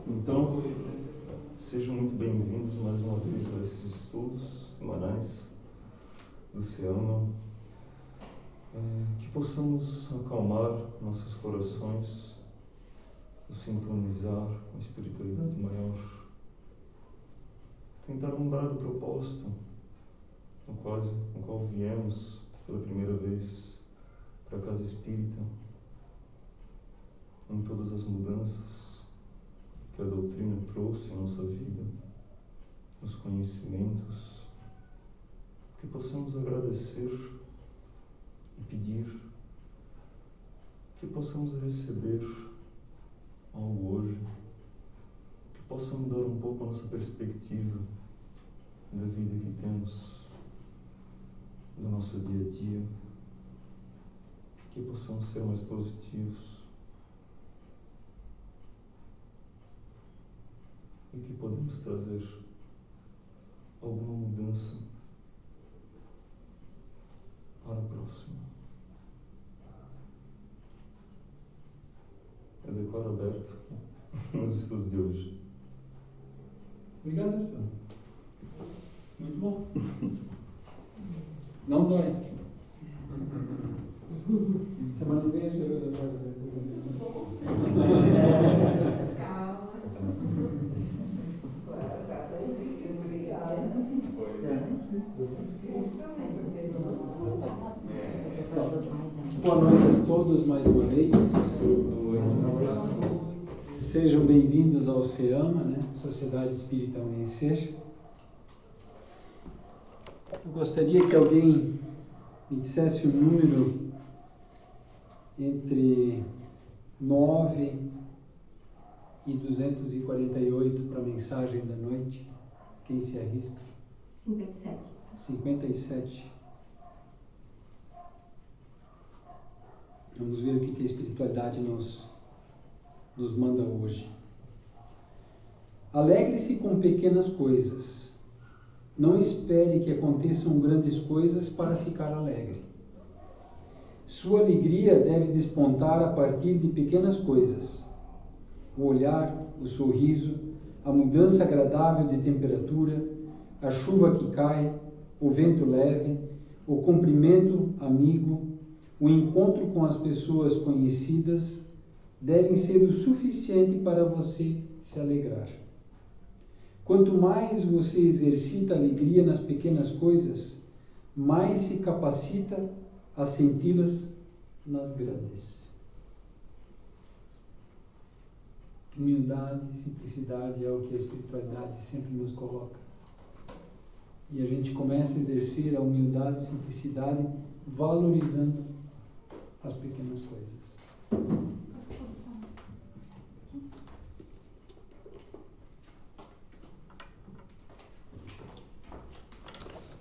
Então, sejam muito bem-vindos mais uma vez a esses estudos semanais do SEAMA. Que possamos acalmar nossos corações, nos sintonizar com a espiritualidade maior, tentar lembrar do propósito no qual viemos pela primeira vez para a casa espírita, em todas as mudanças que a doutrina trouxe em nossa vida, nos conhecimentos, que possamos agradecer e pedir, que possamos receber algo hoje, que possa mudar um pouco a nossa perspectiva da vida que temos, do nosso dia a dia, que possamos ser mais positivos e que podemos trazer alguma mudança para a próxima. Eu declaro aberto os estudos de hoje. Obrigado, Arthur. Muito bom. Não dói. Semana que vem é cheiroso atrás da Calma. Boa noite a todos mais uma vez. Sejam bem-vindos ao SEAMA, Sociedade Espírita Amanhecer. Eu gostaria que alguém me dissesse um número entre 9 e 248 para a mensagem da noite. Quem se arrisca? 57. 57. Vamos ver o que a espiritualidade nos manda hoje. Alegre-se com pequenas coisas. Não espere que aconteçam grandes coisas para ficar alegre. Sua alegria deve despontar a partir de pequenas coisas. O olhar, o sorriso, a mudança agradável de temperatura, a chuva que cai, o vento leve, o cumprimento amigo, o encontro com as pessoas conhecidas devem ser o suficiente para você se alegrar. Quanto mais você exercita a alegria nas pequenas coisas, mais se capacita a senti-las nas grandes. Humildade, simplicidade é o que a espiritualidade sempre nos coloca. E a gente começa a exercer a humildade e simplicidade valorizando as pequenas coisas.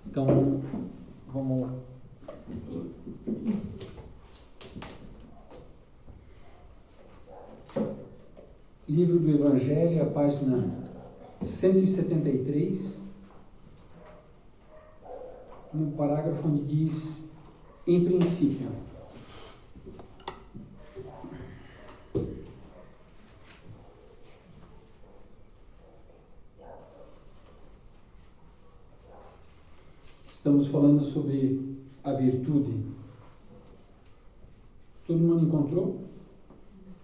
Então, vamos lá. Livro do Evangelho, a página 173, no parágrafo onde diz, em princípio. Estamos falando sobre a virtude. Todo mundo encontrou?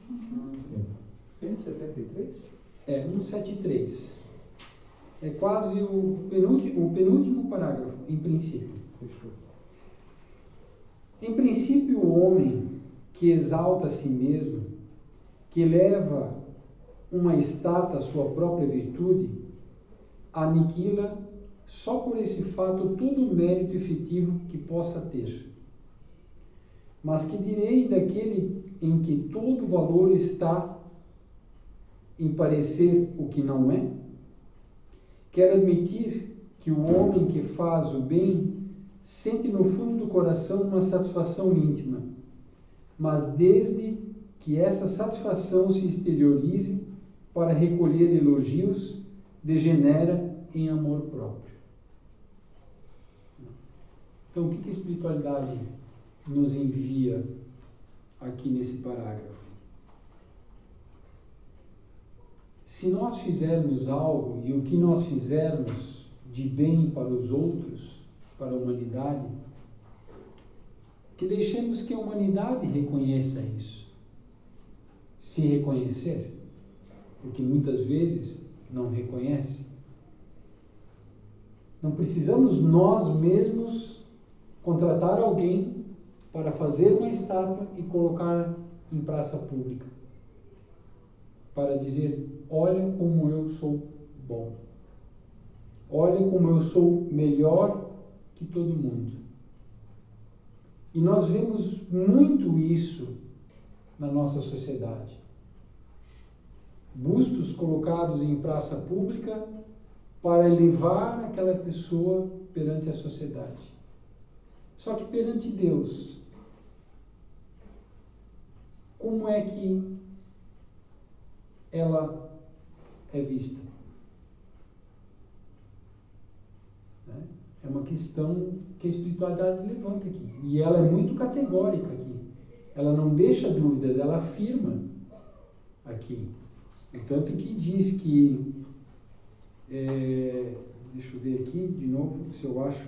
Sim. 173? 173. É quase o penúltimo parágrafo, em princípio. Fechou. Em princípio, o homem que exalta a si mesmo, que eleva uma estátua à sua própria virtude, aniquila só por esse fato todo o mérito efetivo que possa ter. Mas que direi daquele em que todo valor está em parecer o que não é? Quero admitir que o homem que faz o bem sente no fundo do coração uma satisfação íntima, mas desde que essa satisfação se exteriorize para recolher elogios, degenera em amor próprio. Então, o que a espiritualidade nos envia aqui nesse parágrafo? se nós fizermos algo e o que nós fizermos de bem para os outros, para a humanidade, que deixemos que a humanidade reconheça isso. Se reconhecer, porque muitas vezes não reconhece. Não precisamos nós mesmos contratar alguém para fazer uma estátua e colocar em praça pública, para dizer: olha como eu sou bom, olha como eu sou melhor que todo mundo. E nós vemos muito isso na nossa sociedade. Bustos colocados em praça pública para elevar aquela pessoa perante a sociedade. Só que perante Deus, como é que ela é vista? É uma questão que a espiritualidade levanta aqui. E ela é muito categórica aqui. Ela não deixa dúvidas, ela afirma aqui. Tanto que diz que... deixa eu ver aqui de novo, se eu acho.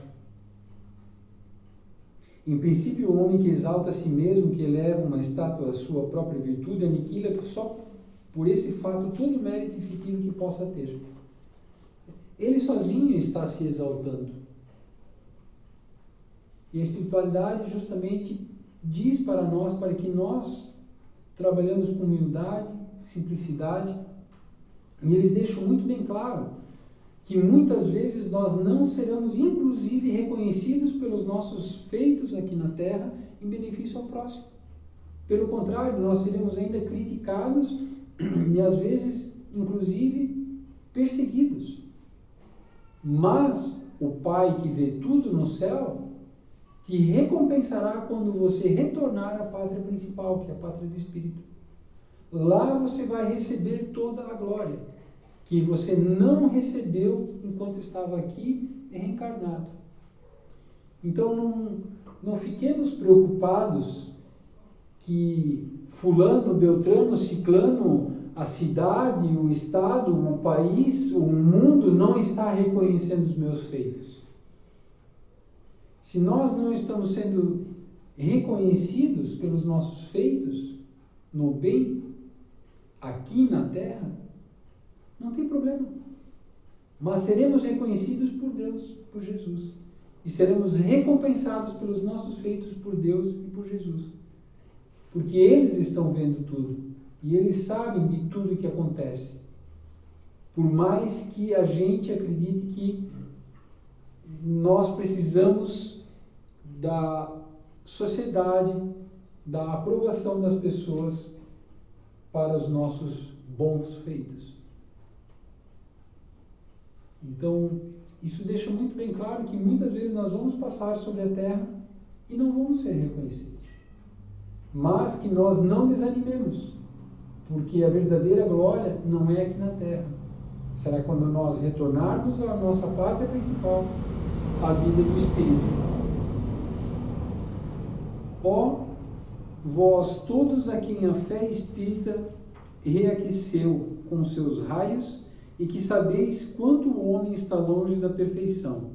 Em princípio, o homem que exalta a si mesmo, que eleva uma estátua à sua própria virtude, aniquila só por esse fato todo o mérito efetivo que possa ter. Ele sozinho está se exaltando. E a espiritualidade justamente diz para nós, para que nós trabalhemos com humildade, simplicidade, e eles deixam muito bem claro que muitas vezes nós não seremos inclusive reconhecidos pelos nossos feitos aqui na Terra em benefício ao próximo. Pelo contrário, nós seremos ainda criticados e às vezes inclusive perseguidos. Mas o Pai que vê tudo no céu te recompensará quando você retornar à pátria principal, que é a pátria do Espírito. Lá você vai receber toda a glória que você não recebeu enquanto estava aqui reencarnado. Então não fiquemos preocupados que fulano, beltrano, ciclano, a cidade, o estado, o país, o mundo não está reconhecendo os meus feitos. Se nós não estamos sendo reconhecidos pelos nossos feitos no bem aqui na Terra, não tem problema. Mas seremos reconhecidos por Deus, por Jesus. E seremos recompensados pelos nossos feitos por Deus e por Jesus. Porque eles estão vendo tudo. E eles sabem de tudo que acontece. Por mais que a gente acredite que nós precisamos da sociedade, da aprovação das pessoas para os nossos bons feitos. Então, isso deixa muito bem claro que muitas vezes nós vamos passar sobre a Terra e não vamos ser reconhecidos. Mas que nós não desanimemos, porque a verdadeira glória não é aqui na Terra. Será quando nós retornarmos à nossa pátria principal, a vida do Espírito. Ó, vós todos a quem a fé espírita reaqueceu com seus raios, e que sabeis quanto o homem está longe da perfeição.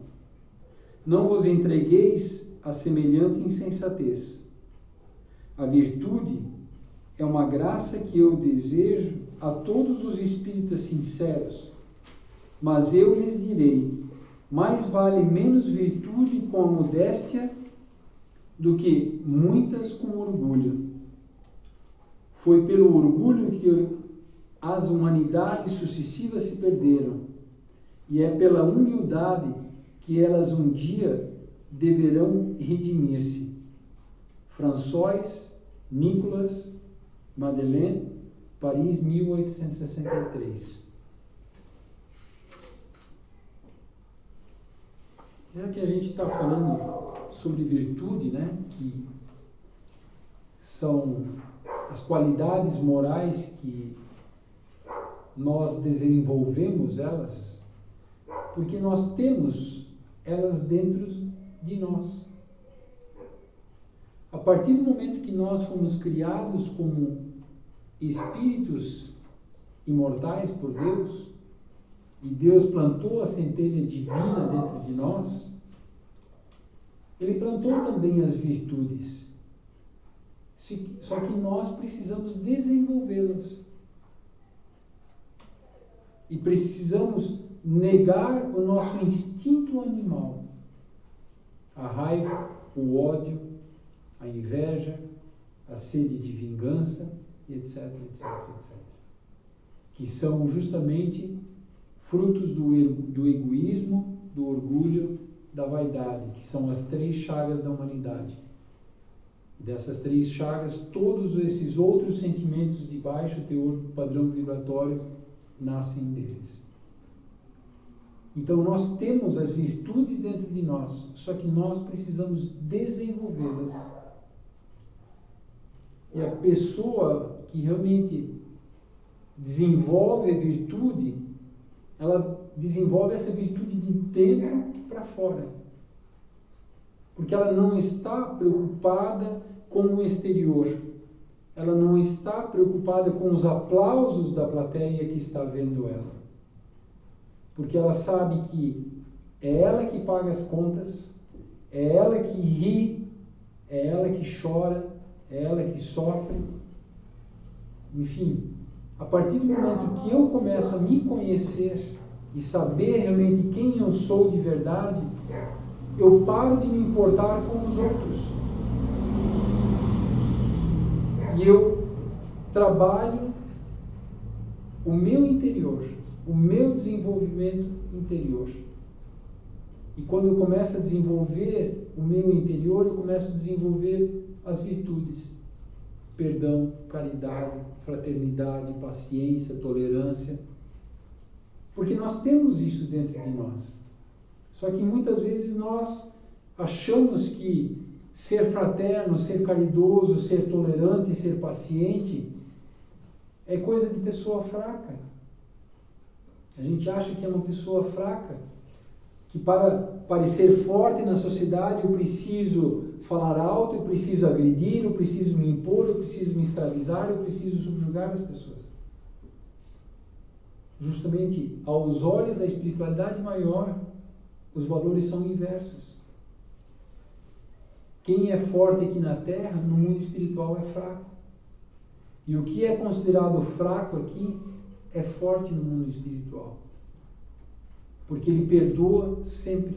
Não vos entregueis a semelhante insensatez. A virtude é uma graça que eu desejo a todos os espíritas sinceros, mas eu lhes direi: mais vale menos virtude com a modéstia do que muitas com orgulho. Foi pelo orgulho que as humanidades sucessivas se perderam, e é pela humildade que elas um dia deverão redimir-se. François Nicolas Madeleine, Paris, 1863. Já que a gente está falando sobre virtude, né, que são as qualidades morais que nós desenvolvemos elas, porque nós temos elas dentro de nós. A partir do momento que nós fomos criados como espíritos imortais por Deus, e Deus plantou a centelha divina dentro de nós, Ele plantou também as virtudes. Só que nós precisamos desenvolvê-las. E precisamos negar o nosso instinto animal. A raiva, o ódio, a inveja, a sede de vingança, etc, etc, etc. Que são justamente frutos do egoísmo, do orgulho, da vaidade, que são as 3 chagas da humanidade. Dessas 3 chagas, todos esses outros sentimentos de baixo teor padrão vibratório nascem deles. Então nós temos as virtudes dentro de nós, só que nós precisamos desenvolvê-las. E a pessoa que realmente desenvolve a virtude, ela desenvolve essa virtude de dentro para fora. Porque ela não está preocupada com o exterior. Ela não está preocupada com os aplausos da plateia que está vendo ela. Porque ela sabe que é ela que paga as contas, é ela que ri, é ela que chora, é ela que sofre. Enfim, a partir do momento que eu começo a me conhecer e saber realmente quem eu sou de verdade, eu paro de me importar com os outros. E eu trabalho o meu interior, o meu desenvolvimento interior. E quando eu começo a desenvolver o meu interior, eu começo a desenvolver as virtudes. Perdão, caridade, fraternidade, paciência, tolerância. Porque nós temos isso dentro de nós. Só que muitas vezes nós achamos que ser fraterno, ser caridoso, ser tolerante, ser paciente é coisa de pessoa fraca. A gente acha que é uma pessoa fraca, que para parecer forte na sociedade eu preciso falar alto, eu preciso agredir, eu preciso me impor, eu preciso me escravizar, eu preciso subjugar as pessoas. Justamente aos olhos da espiritualidade maior, os valores são inversos. Quem é forte aqui na Terra, no mundo espiritual é fraco. E o que é considerado fraco aqui é forte no mundo espiritual. Porque ele perdoa sempre.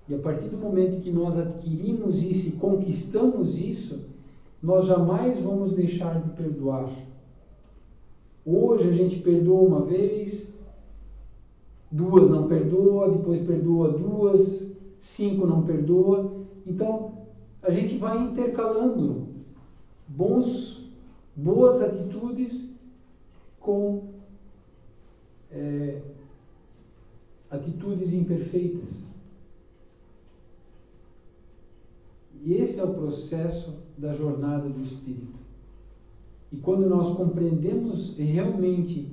E a partir do momento que nós adquirimos isso e conquistamos isso, nós jamais vamos deixar de perdoar. Hoje a gente perdoa uma vez, 2 não perdoa, depois perdoa 2, 5 não perdoa. Então, a gente vai intercalando boas atitudes com atitudes imperfeitas. E esse é o processo da jornada do Espírito. E quando nós compreendemos realmente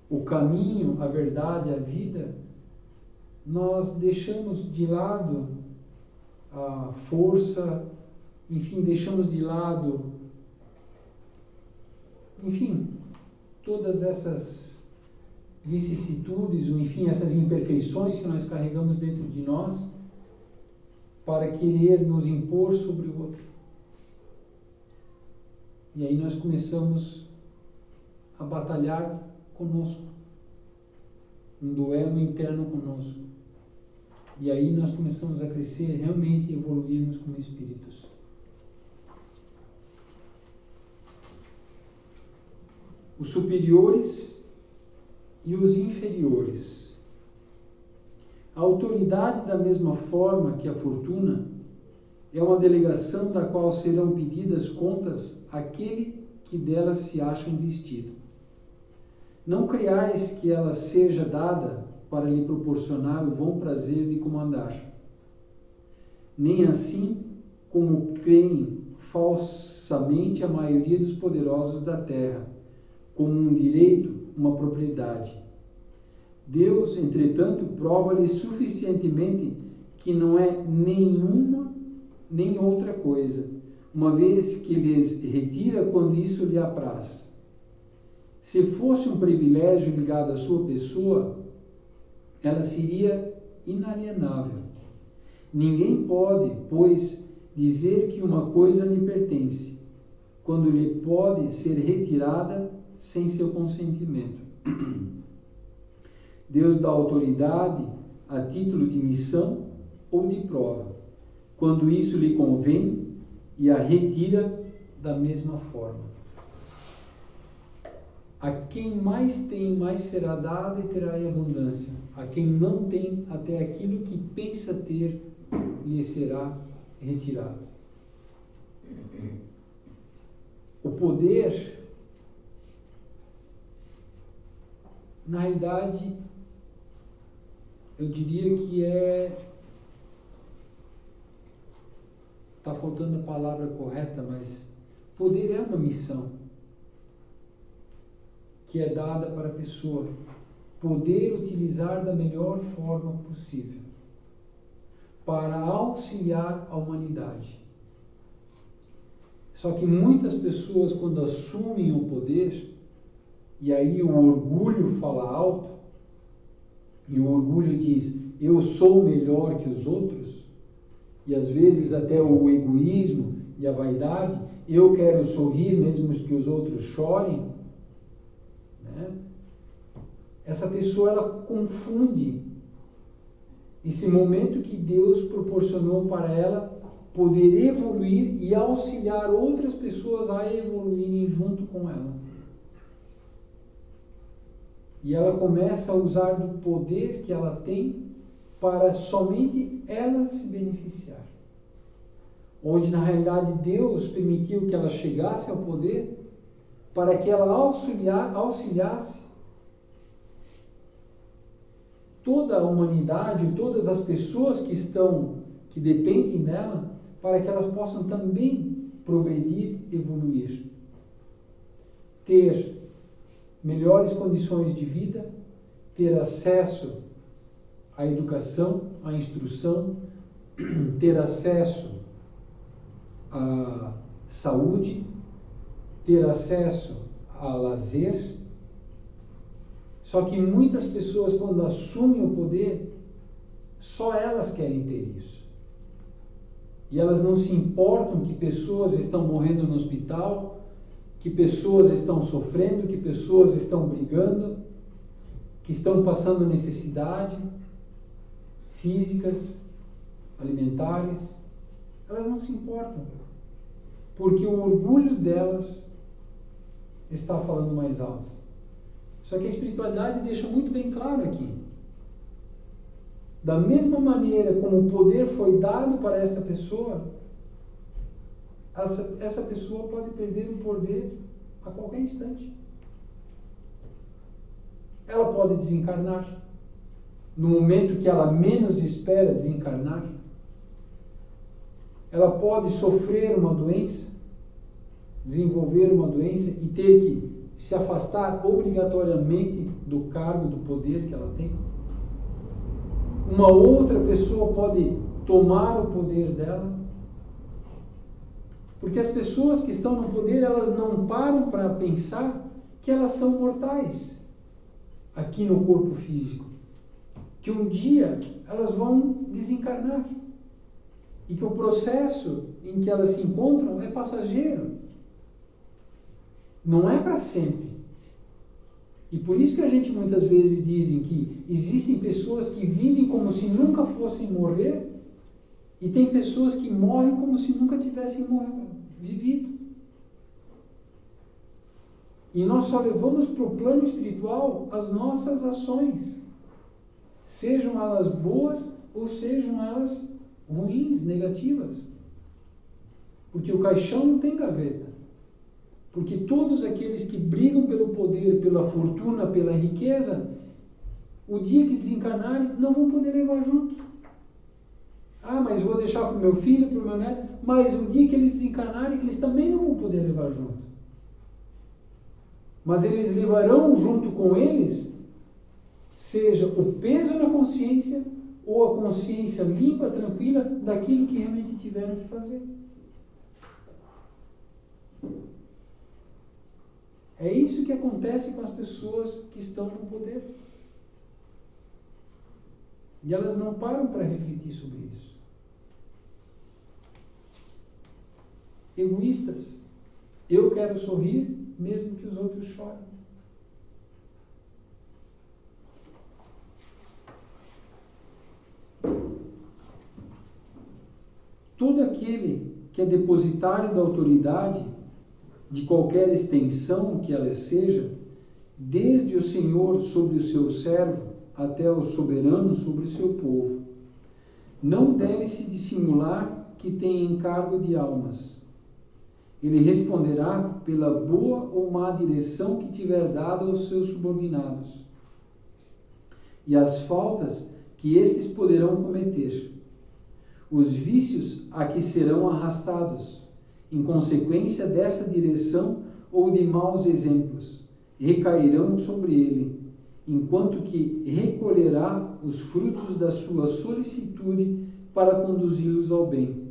o caminho, a verdade, a vida, nós deixamos de lado a força, enfim, deixamos de lado, enfim, todas essas vicissitudes, ou enfim, essas imperfeições que nós carregamos dentro de nós, para querer nos impor sobre o outro. E aí nós começamos a batalhar conosco, um duelo interno conosco. E aí nós começamos a crescer, realmente evoluirmos como espíritos. Os superiores e os inferiores. A autoridade, da mesma forma que a fortuna, é uma delegação da qual serão pedidas contas àquele que dela se acha investido. Não criais que ela seja dada para lhe proporcionar o bom prazer de comandar. Nem assim como creem falsamente a maioria dos poderosos da terra, como um direito, uma propriedade. Deus, entretanto, prova-lhe suficientemente que não é nenhuma nem outra coisa, uma vez que lhes retira quando isso lhe apraz. se fosse um privilégio ligado à sua pessoa, ela seria inalienável. Ninguém pode, pois, dizer que uma coisa lhe pertence, quando lhe pode ser retirada sem seu consentimento. Deus dá autoridade a título de missão ou de prova, quando isso lhe convém, e a retira da mesma forma. A quem mais tem, mais será dado e terá em abundância. A quem não tem, até aquilo que pensa ter, lhe será retirado. O poder, na realidade, eu diria que está faltando a palavra correta, mas poder é uma missão que é dada para a pessoa poder utilizar da melhor forma possível para auxiliar a humanidade. Só que muitas pessoas, quando assumem o poder, e aí o orgulho fala alto, e o orgulho diz, eu sou melhor que os outros, e às vezes até o egoísmo e a vaidade, eu quero sorrir mesmo que os outros chorem, né? Essa pessoa, ela confunde esse momento que Deus proporcionou para ela poder evoluir e auxiliar outras pessoas a evoluírem junto com ela. E ela começa a usar do poder que ela tem para somente ela se beneficiar. Onde, na realidade, Deus permitiu que ela chegasse ao poder para que ela auxiliasse toda a humanidade, todas as pessoas que dependem dela, para que elas possam também progredir, evoluir. Ter melhores condições de vida, ter acesso à educação, à instrução, ter acesso à saúde, ter acesso a lazer. Só que muitas pessoas, quando assumem o poder, só elas querem ter isso. E elas não se importam que pessoas estão morrendo no hospital, que pessoas estão sofrendo, que pessoas estão brigando, que estão passando necessidade físicas, alimentares. Elas não se importam, porque o orgulho delas está falando mais alto. Só que a espiritualidade deixa muito bem claro aqui. Da mesma maneira como o poder foi dado para essa pessoa, essa pessoa pode perder o poder a qualquer instante. Ela pode desencarnar. No momento que ela menos espera desencarnar, ela pode sofrer uma doença, desenvolver uma doença e ter que se afastar obrigatoriamente do cargo, do poder que ela tem. Uma outra pessoa pode tomar o poder dela. Porque as pessoas que estão no poder, elas não param para pensar que elas são mortais aqui no corpo físico. Que um dia elas vão desencarnar. E que o processo em que elas se encontram é passageiro. Não é para sempre. E por isso que a gente muitas vezes dizem que existem pessoas que vivem como se nunca fossem morrer e tem pessoas que morrem como se nunca tivessem vivido. E nós só levamos para o plano espiritual as nossas ações, sejam elas boas ou sejam elas ruins, negativas. Porque o caixão não tem gaveta. Porque todos aqueles que brigam pelo poder, pela fortuna, pela riqueza, o dia que desencarnarem, não vão poder levar junto. Ah, mas vou deixar para o meu filho, para o meu neto. Mas o dia que eles desencarnarem, eles também não vão poder levar junto. Mas eles levarão junto com eles, seja o peso na consciência, ou a consciência limpa, tranquila, daquilo que realmente tiveram que fazer. É isso que acontece com as pessoas que estão no poder. E elas não param para refletir sobre isso. Egoístas. Eu quero sorrir, mesmo que os outros chorem. Todo aquele que é depositário da autoridade, de qualquer extensão que ela seja, desde o Senhor sobre o seu servo até o soberano sobre o seu povo, não deve se dissimular que tem encargo de almas. Ele responderá pela boa ou má direção que tiver dado aos seus subordinados, e as faltas que estes poderão cometer, os vícios a que serão arrastados, em consequência dessa direção ou de maus exemplos, recairão sobre ele, enquanto que recolherá os frutos da sua solicitude para conduzi-los ao bem.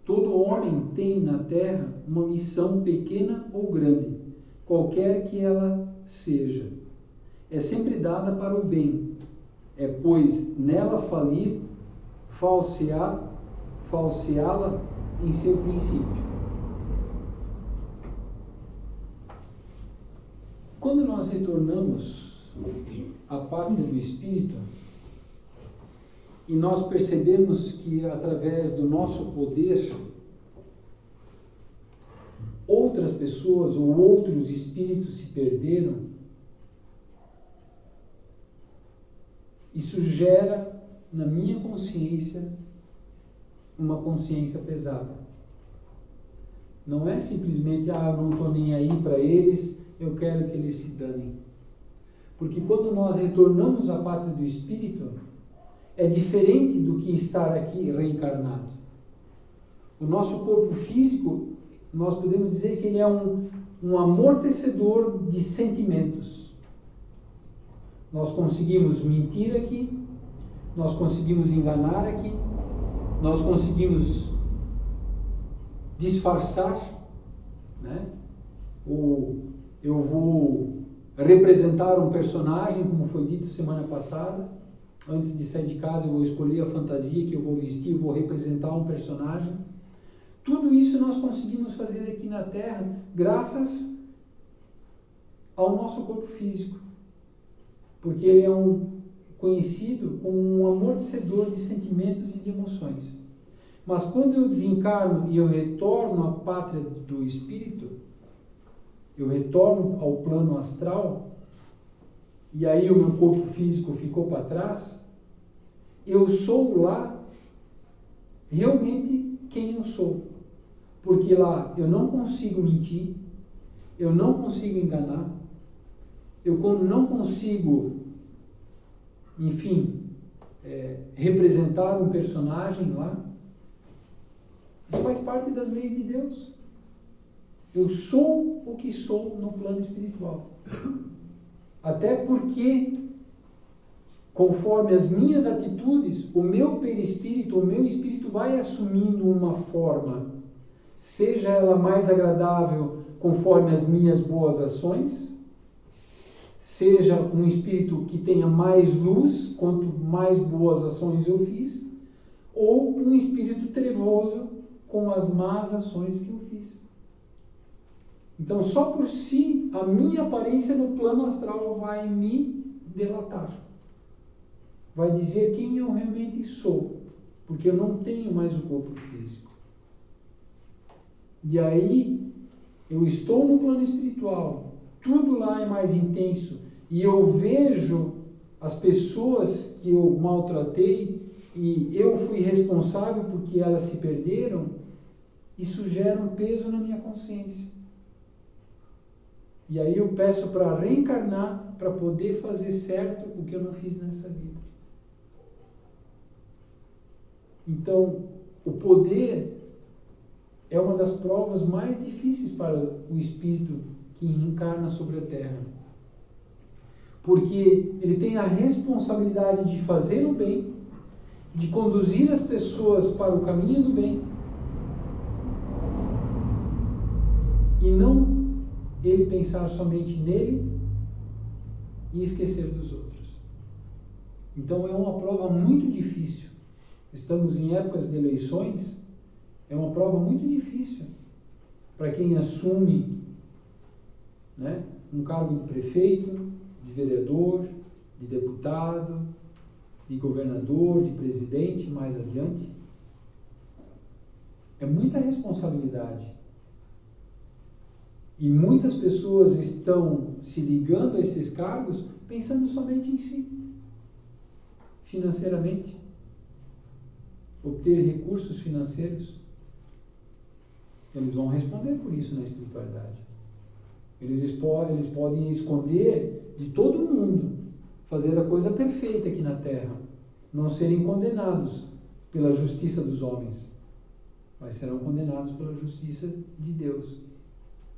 Todo homem tem na terra uma missão pequena ou grande, qualquer que ela seja. É sempre dada para o bem. É, pois, nela falir, falseá-la em seu princípio. Quando nós retornamos à pátria do Espírito, e nós percebemos que através do nosso poder, outras pessoas ou outros espíritos se perderam, isso gera na minha consciência uma consciência pesada. Não é simplesmente, eu não estou nem aí para eles, eu quero que eles se danem. Porque quando nós retornamos à pátria do Espírito, é diferente do que estar aqui reencarnado. O nosso corpo físico, nós podemos dizer que ele é um amortecedor de sentimentos. Nós conseguimos mentir aqui, nós conseguimos enganar aqui, nós conseguimos disfarçar, né? Ou eu vou representar um personagem, como foi dito semana passada. Antes de sair de casa, eu vou escolher a fantasia que eu vou vestir, eu vou representar um personagem. Tudo isso nós conseguimos fazer aqui na Terra graças ao nosso corpo físico. Porque ele é conhecido como um amortecedor de sentimentos e de emoções. Mas quando eu desencarno e eu retorno à pátria do Espírito, eu retorno ao plano astral, e aí o meu corpo físico ficou para trás, eu sou lá realmente quem eu sou. Porque lá eu não consigo mentir, eu não consigo enganar, eu não consigo, enfim, representar um personagem lá. Isso faz parte das leis de Deus. Eu sou o que sou no plano espiritual. Até porque, conforme as minhas atitudes, o meu perispírito, o meu espírito vai assumindo uma forma, seja ela mais agradável conforme as minhas boas ações, seja um espírito que tenha mais luz, quanto mais boas ações eu fiz, ou um espírito trevoso com as más ações que eu fiz. Então, só por si, a minha aparência no plano astral vai me delatar. Vai dizer quem eu realmente sou, porque eu não tenho mais o corpo físico. E aí, eu estou no plano espiritual, tudo lá é mais intenso, e eu vejo as pessoas que eu maltratei, e eu fui responsável porque elas se perderam, isso gera um peso na minha consciência. E aí eu peço para reencarnar, para poder fazer certo o que eu não fiz nessa vida. Então, o poder é uma das provas mais difíceis para o espírito que reencarna sobre a Terra. Porque ele tem a responsabilidade de fazer o bem, de conduzir as pessoas para o caminho do bem, e ele pensar somente nele e esquecer dos outros. Então é uma prova muito difícil. Estamos em épocas de eleições, é uma prova muito difícil para quem assume, né, um cargo de prefeito, de vereador, de deputado, de governador, de presidente, mais adiante. É muita responsabilidade. E muitas pessoas estão se ligando a esses cargos pensando somente em si, financeiramente, obter recursos financeiros. Eles vão responder por isso na espiritualidade. Eles podem esconder de todo mundo, fazer a coisa perfeita aqui na Terra, não serem condenados pela justiça dos homens, mas serão condenados pela justiça de Deus,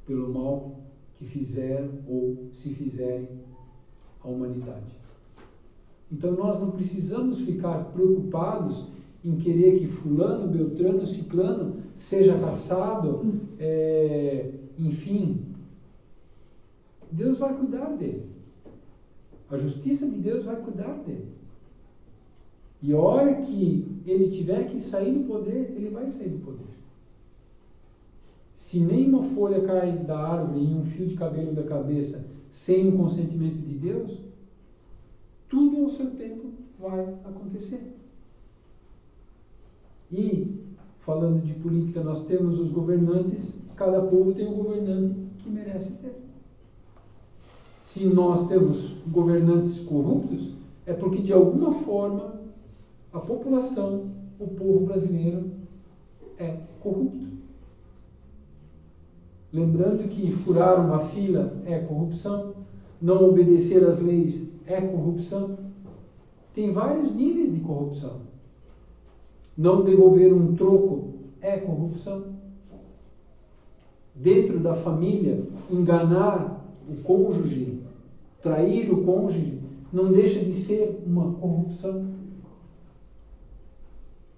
pelo mal que fizeram ou se fizerem à humanidade. Então nós não precisamos ficar preocupados em querer que fulano, beltrano, ciclano seja caçado, enfim. Deus vai cuidar dele. A justiça de Deus vai cuidar dele. E a hora que ele tiver que sair do poder, ele vai sair do poder. Se nenhuma folha cai da árvore em um fio de cabelo da cabeça sem o consentimento de Deus, tudo ao seu tempo vai acontecer. E, falando de política, nós temos os governantes, cada povo tem um governante que merece ter. Se nós temos governantes corruptos, é porque de alguma forma a população, o povo brasileiro é corrupto. Lembrando que furar uma fila é corrupção, não obedecer às leis é corrupção. Tem vários níveis de corrupção. Não devolver um troco é corrupção. Dentro da família, enganar o cônjuge, trair o cônjuge, não deixa de ser uma corrupção.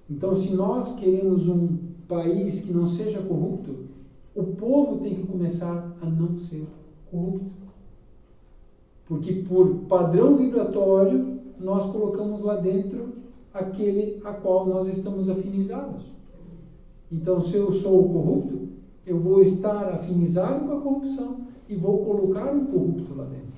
Então, se nós queremos um país que não seja corrupto, o povo tem que começar a não ser corrupto. Porque por padrão vibratório, nós colocamos lá dentro aquele a qual nós estamos afinizados. Então, se eu sou corrupto, eu vou estar afinizado com a corrupção e vou colocar um corrupto lá dentro.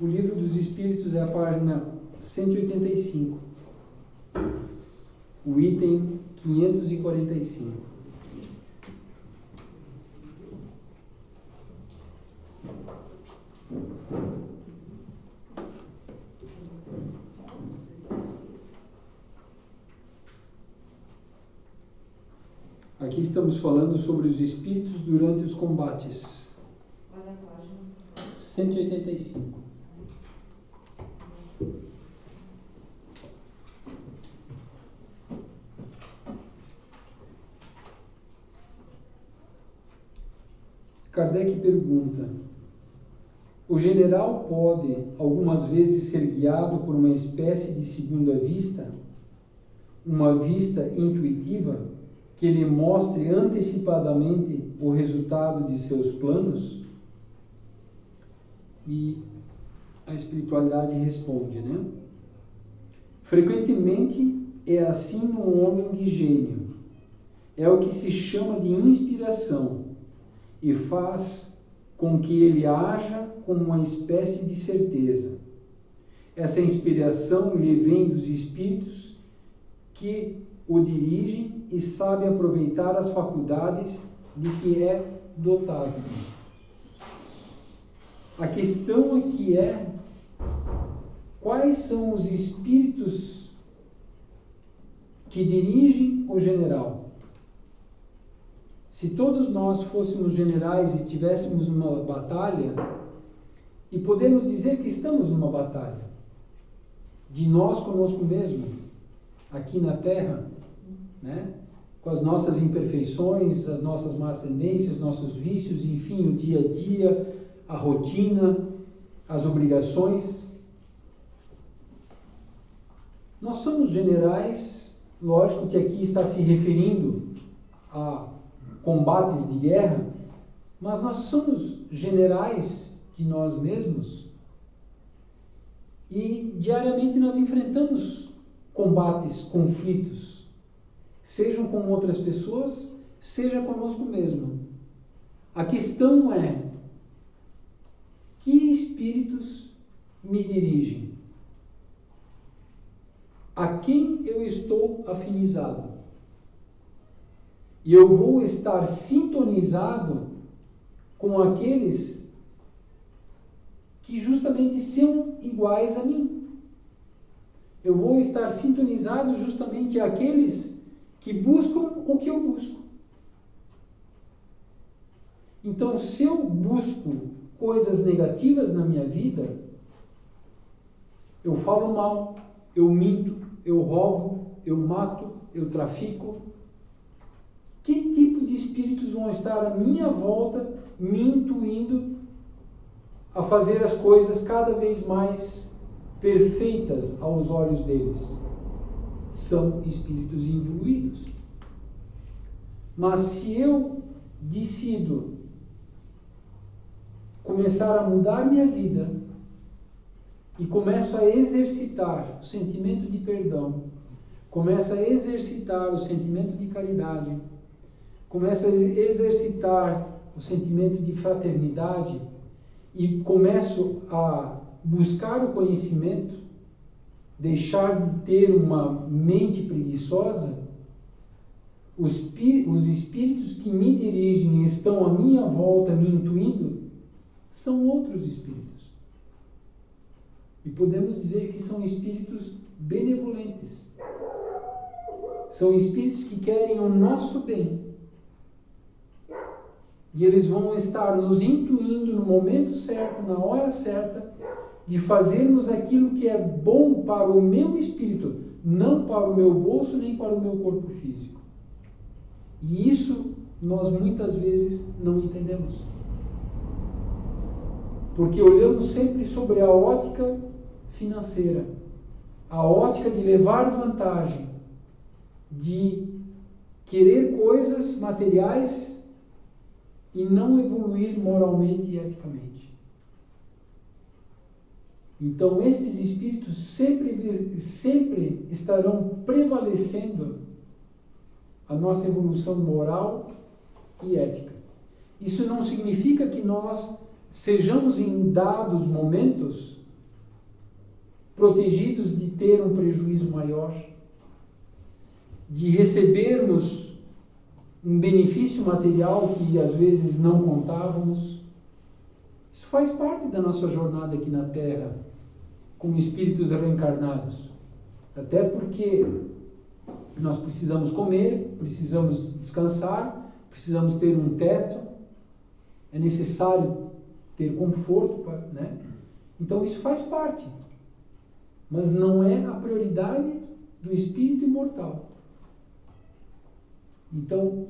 O Livro dos Espíritos é a página 185, o item 545. Aqui estamos falando sobre os espíritos durante os combates. Olha a página. 185. Kardec pergunta: o general pode, algumas vezes, ser guiado por uma espécie de segunda vista? Uma vista intuitiva que lhe mostre antecipadamente o resultado de seus planos? E a espiritualidade responde, né? Frequentemente é assim no homem de gênio. É o que se chama de inspiração e faz com que ele haja com uma espécie de certeza. Essa inspiração lhe vem dos espíritos que o dirigem e sabe aproveitar as faculdades de que é dotado. A questão aqui é: quais são os espíritos que dirigem o general? Se todos nós fôssemos generais e estivéssemos numa batalha, e podemos dizer que estamos numa batalha, de nós conosco mesmo, aqui na Terra, né? Com as nossas imperfeições, as nossas más tendências, nossos vícios, enfim, o dia a dia, a rotina, as obrigações. Nós somos generais, lógico que aqui está se referindo a combates de guerra, mas nós somos generais de nós mesmos e diariamente nós enfrentamos combates, conflitos, sejam com outras pessoas, seja conosco mesmo. A questão é: que espíritos me dirigem? A quem eu estou afinizado? E eu vou estar sintonizado com aqueles que justamente são iguais a mim. Eu vou estar sintonizado justamente àqueles que buscam o que eu busco. Então, se eu busco coisas negativas na minha vida, eu falo mal, eu minto, eu roubo, eu mato, eu trafico. Que tipo de espíritos vão estar à minha volta me intuindo a fazer as coisas cada vez mais perfeitas aos olhos deles? São espíritos evoluídos. Mas se eu decido começar a mudar minha vida e começo a exercitar o sentimento de perdão, começo a exercitar o sentimento de caridade, começo a exercitar o sentimento de fraternidade e começo a buscar o conhecimento, deixar de ter uma mente preguiçosa, os espíritos que me dirigem e estão à minha volta me intuindo são outros espíritos. E podemos dizer que são espíritos benevolentes. São espíritos que querem o nosso bem. E eles vão estar nos intuindo no momento certo, na hora certa, de fazermos aquilo que é bom para o meu espírito, não para o meu bolso nem para o meu corpo físico. E isso nós muitas vezes não entendemos. Porque olhamos sempre sobre a ótica financeira, a ótica de levar vantagem, de querer coisas materiais e não evoluir moralmente e eticamente. Então, esses espíritos sempre estarão prevalecendo a nossa evolução moral e ética. Isso não significa que nós sejamos em dados momentos protegidos de ter um prejuízo maior, de recebermos um benefício material que às vezes não contávamos. Isso faz parte da nossa jornada aqui na Terra, como espíritos reencarnados. Até porque nós precisamos comer, precisamos descansar, precisamos ter um teto, é necessário ter conforto, né? Então isso faz parte, mas não é a prioridade do espírito imortal. Então,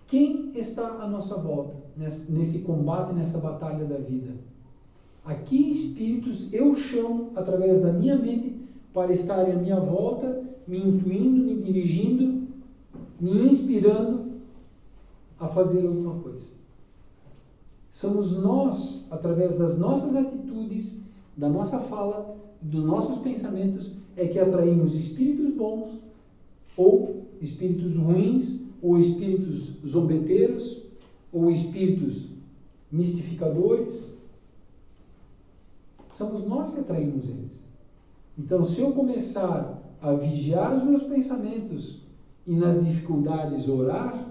quem está à nossa volta nesse combate, nessa batalha da vida? A que espíritos eu chamo através da minha mente para estarem à minha volta, me intuindo, me dirigindo, me inspirando a fazer alguma coisa? Somos nós, através das nossas atitudes, da nossa fala, dos nossos pensamentos, é que atraímos espíritos bons ou espíritos ruins, ou espíritos zombeteiros, ou espíritos mistificadores. Somos nós que atraímos eles. Então, se eu começar a vigiar os meus pensamentos e nas dificuldades orar,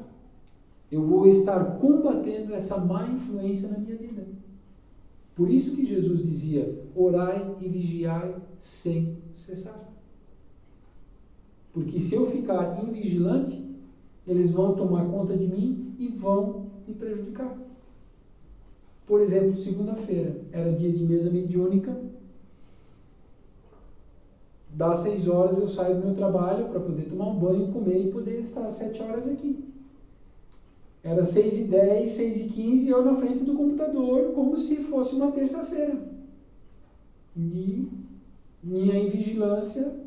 eu vou estar combatendo essa má influência na minha vida. Por isso que Jesus dizia: orai e vigiai sem cessar. Porque se eu ficar invigilante, eles vão tomar conta de mim e vão me prejudicar. Por exemplo, segunda-feira era dia de mesa mediúnica. Das 6 horas eu saio do meu trabalho para poder tomar um banho, comer e poder estar às 7 horas aqui. Era 6h10, 6h15, eu na frente do computador, como se fosse uma terça-feira. E minha invigilância,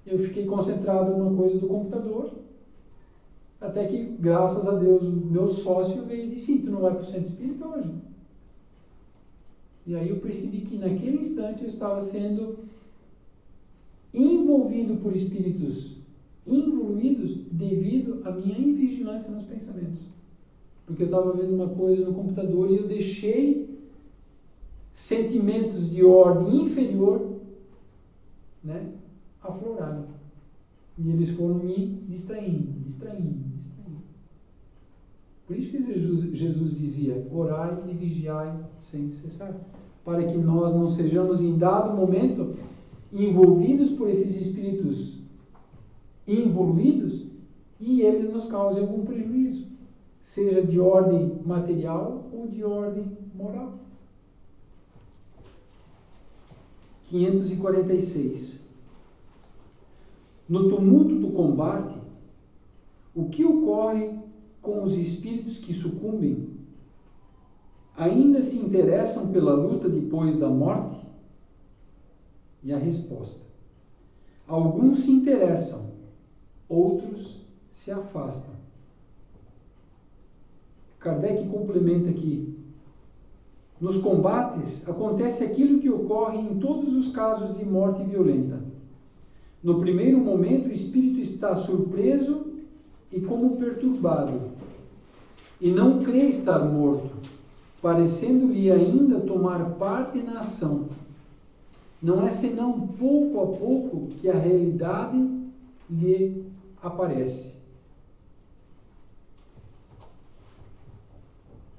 eu fiquei concentrado numa coisa do computador, até que, graças a Deus, o meu sócio veio e disse: tu não vai para o centro espírita hoje? E aí eu percebi que naquele instante eu estava sendo envolvido por espíritos involuídos devido à minha invigilância nos pensamentos. Porque eu estava vendo uma coisa no computador e eu deixei sentimentos de ordem inferior, né, aflorarem. E eles foram me distraindo. Por isso que Jesus dizia: orai e vigiai sem cessar. Para que nós não sejamos em dado momento envolvidos por esses espíritos involuídos e eles nos causem algum prejuízo, seja de ordem material ou de ordem moral. 546. No tumulto do combate, o que ocorre com os espíritos que sucumbem? Ainda se interessam pela luta depois da morte? E a resposta: alguns se interessam, outros se afastam. Kardec complementa aqui: nos combates acontece aquilo que ocorre em todos os casos de morte violenta. No primeiro momento, o espírito está surpreso e como perturbado, e não crê estar morto, parecendo-lhe ainda tomar parte na ação. Não é senão pouco a pouco que a realidade lhe aparece.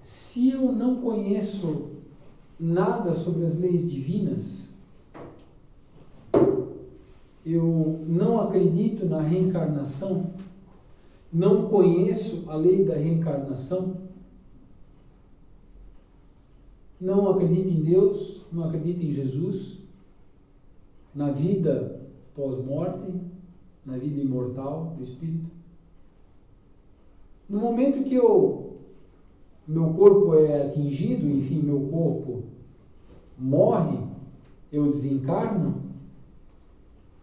Se eu não conheço nada sobre as leis divinas, eu não acredito na reencarnação, não conheço a lei da reencarnação, não acredito em Deus, não acredito em Jesus, na vida pós-morte, na vida imortal do espírito. No momento que meu corpo é atingido, enfim, meu corpo morre, eu desencarno,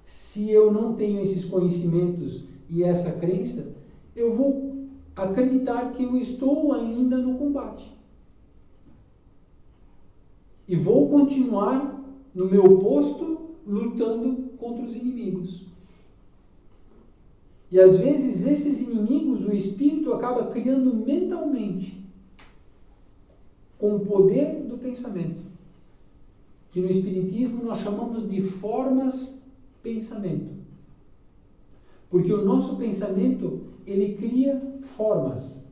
se eu não tenho esses conhecimentos e essa crença, eu vou acreditar que eu estou ainda no combate. E vou continuar no meu posto lutando contra os inimigos. E às vezes esses inimigos o espírito acaba criando mentalmente, com o poder do pensamento, que no espiritismo nós chamamos de formas pensamento. Porque o nosso pensamento, ele cria formas.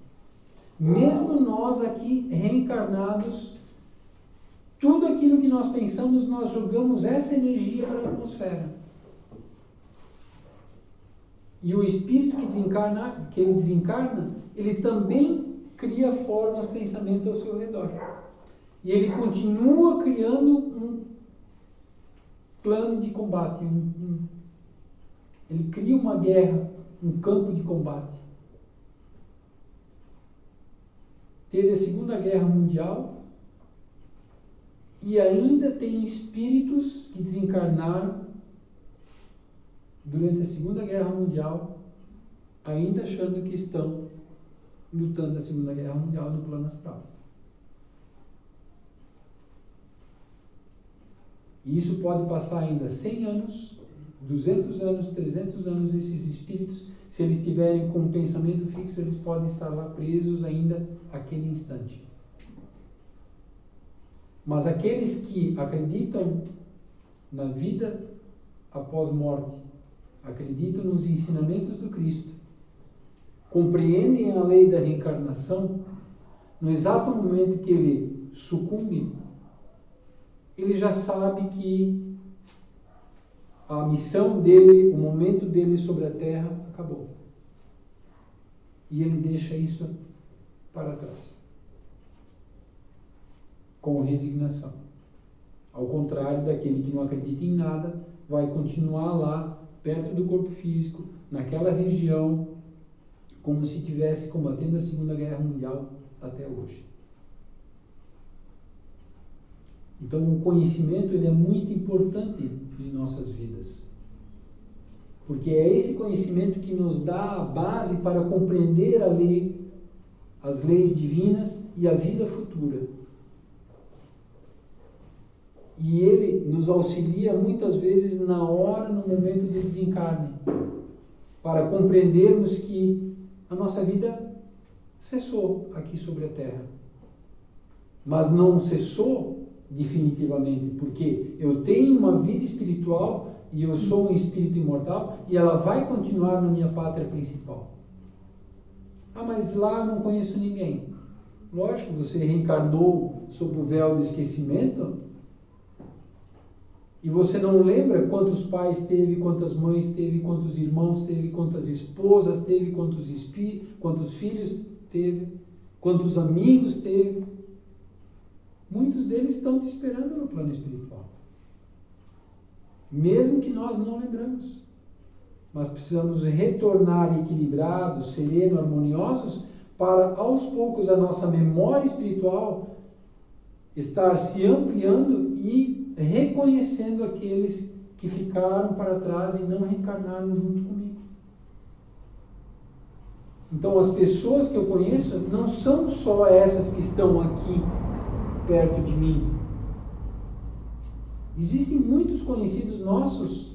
Mesmo nós aqui reencarnados, tudo aquilo que nós pensamos, nós jogamos essa energia para a atmosfera. E o espírito que ele desencarna, ele também cria formas, pensamento ao seu redor. E ele continua criando um plano de combate. Ele cria uma guerra, um campo de combate. Teve a Segunda Guerra Mundial e ainda tem espíritos que desencarnaram durante a Segunda Guerra Mundial, ainda achando que estão lutando a Segunda Guerra Mundial no plano astral. E isso pode passar ainda 100 anos, 200 anos, 300 anos, esses espíritos, se eles estiverem com um pensamento fixo, eles podem estar lá presos ainda aquele instante. Mas aqueles que acreditam na vida após morte, acreditam nos ensinamentos do Cristo, compreendem a lei da reencarnação, no exato momento que ele sucumbe, ele já sabe que a missão dele, o momento dele sobre a Terra acabou. E ele deixa isso para trás, com resignação. Ao contrário daquele que não acredita em nada, vai continuar lá, perto do corpo físico, naquela região, como se estivesse combatendo a Segunda Guerra Mundial até hoje. Então, o conhecimento ele é muito importante em nossas vidas, porque é esse conhecimento que nos dá a base para compreender a lei, as leis divinas e a vida futura. E ele nos auxilia muitas vezes na hora, no momento do desencarne, para compreendermos que a nossa vida cessou aqui sobre a Terra. Mas não cessou definitivamente, porque eu tenho uma vida espiritual e eu sou um espírito imortal e ela vai continuar na minha pátria principal. Ah, mas lá eu não conheço ninguém. Lógico, você reencarnou sob o véu do esquecimento e você não lembra quantos pais teve, quantas mães teve, quantos irmãos teve, quantas esposas teve, quantos filhos teve, quantos amigos teve. Muitos deles estão te esperando no plano espiritual. Mesmo que nós não lembramos. Mas precisamos retornar equilibrados, serenos, harmoniosos, para aos poucos a nossa memória espiritual estar se ampliando e reconhecendo aqueles que ficaram para trás e não reencarnaram junto comigo. Então as pessoas que eu conheço não são só essas que estão aqui perto de mim. Existem muitos conhecidos nossos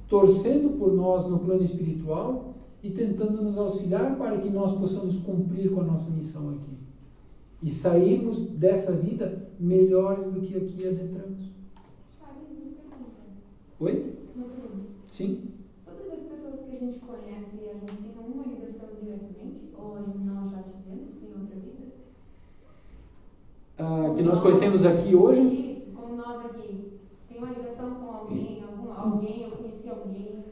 torcendo por nós no plano espiritual e tentando nos auxiliar para que nós possamos cumprir com a nossa missão aqui e sairmos dessa vida melhores do que aqui adentramos. Oi? Sim? Todas as pessoas que a gente conhece, a gente tem alguma ligação diretamente? Ou nós já tivemos em outra vida? Que nós conhecemos aqui hoje? Isso, como nós aqui. Tem uma ligação com alguém? Alguém, eu conheci alguém?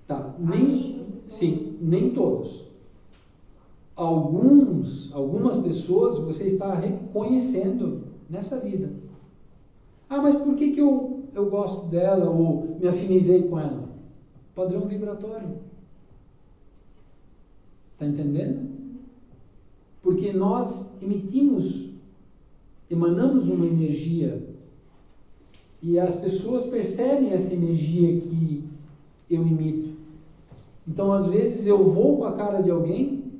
Tá. Amigos, pessoas? Sim, nem todos. Algumas pessoas você está reconhecendo nessa vida. Ah, mas por que eu gosto dela ou me afinizei com ela? Padrão vibratório. Está entendendo? Porque nós emanamos uma energia e as pessoas percebem essa energia que eu emito. Então, às vezes, eu vou com a cara de alguém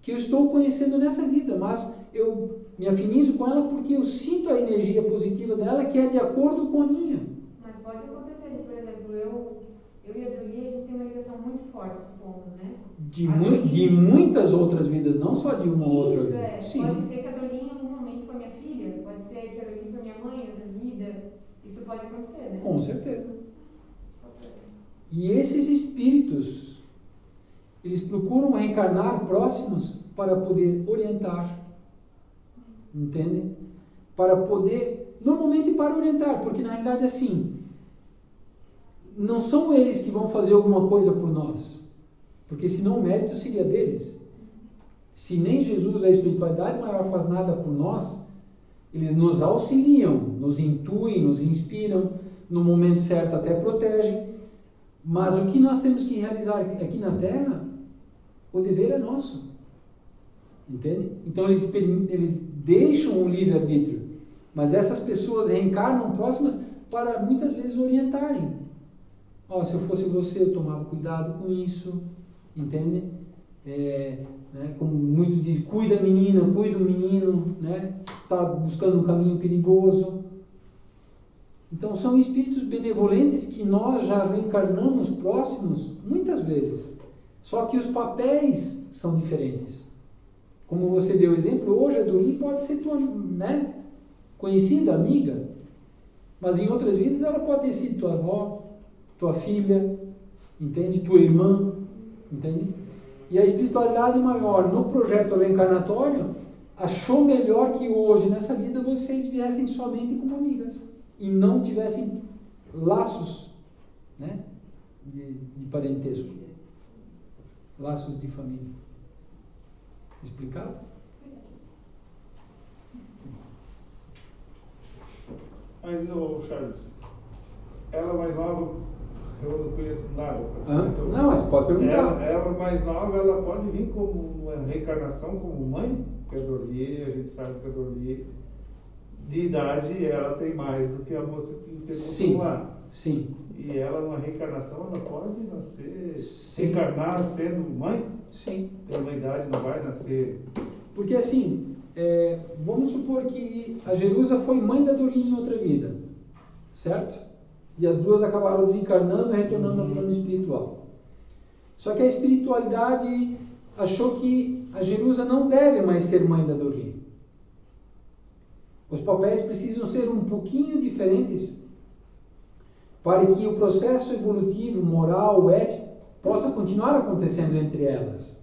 que eu estou conhecendo nessa vida, mas eu me afinizo com ela porque eu sinto a energia positiva dela que é de acordo com a minha. Mas pode acontecer, por exemplo, eu e a Duli, a gente tem uma ligação muito forte, supondo, né? De muitas outras vidas, não só de uma outra vida. É. Sim. Pode ser que a Duli em algum momento foi minha filha, pode ser que a Duli foi minha mãe outra vida. Isso pode acontecer, né? Com certeza. E esses espíritos, eles procuram reencarnar próximos para poder orientar. Entende? Para poder, normalmente para orientar, porque na realidade é assim, não são eles que vão fazer alguma coisa por nós, porque senão o mérito seria deles. Se nem Jesus, a espiritualidade maior, faz nada por nós, eles nos auxiliam, nos intuem, nos inspiram, no momento certo até protegem, mas o que nós temos que realizar aqui na Terra, o dever é nosso. Entende? Então eles deixam o livre-arbítrio, mas essas pessoas reencarnam próximas para muitas vezes orientarem. Se eu fosse você, eu tomava cuidado com isso, entende? Como muitos dizem, cuida a menina, cuida o menino, né? Está buscando um caminho perigoso. Então são espíritos benevolentes que nós já reencarnamos próximos muitas vezes, só que os papéis são diferentes. Como você deu exemplo, hoje a Duli pode ser tua, né, conhecida, amiga, mas em outras vidas ela pode ter sido tua avó, tua filha, entende? Tua irmã, entende? E a espiritualidade maior no projeto reencarnatório achou melhor que hoje, nessa vida, vocês viessem somente como amigas e não tivessem laços, né, de parentesco, laços de família. Explicado? Mas, Charles, ela mais nova, eu não conheço nada. Então, não, mas pode perguntar. Ela mais nova, ela pode vir como uma reencarnação como mãe? Porque a Dorli, a gente sabe que a Dorli, de idade, ela tem mais do que a moça que perguntou lá. Sim. E ela, numa reencarnação, ela pode nascer, Sim. reencarnar sendo mãe? Sim. Tem uma idade, não vai nascer... Porque assim, vamos supor que a Jerusa foi mãe da Dorli em outra vida, certo? E as duas acabaram desencarnando e retornando ao plano espiritual. Só que a espiritualidade achou que a Jerusa não deve mais ser mãe da Dorli. Os papéis precisam ser um pouquinho diferentes para que o processo evolutivo, moral, ético, possa continuar acontecendo entre elas.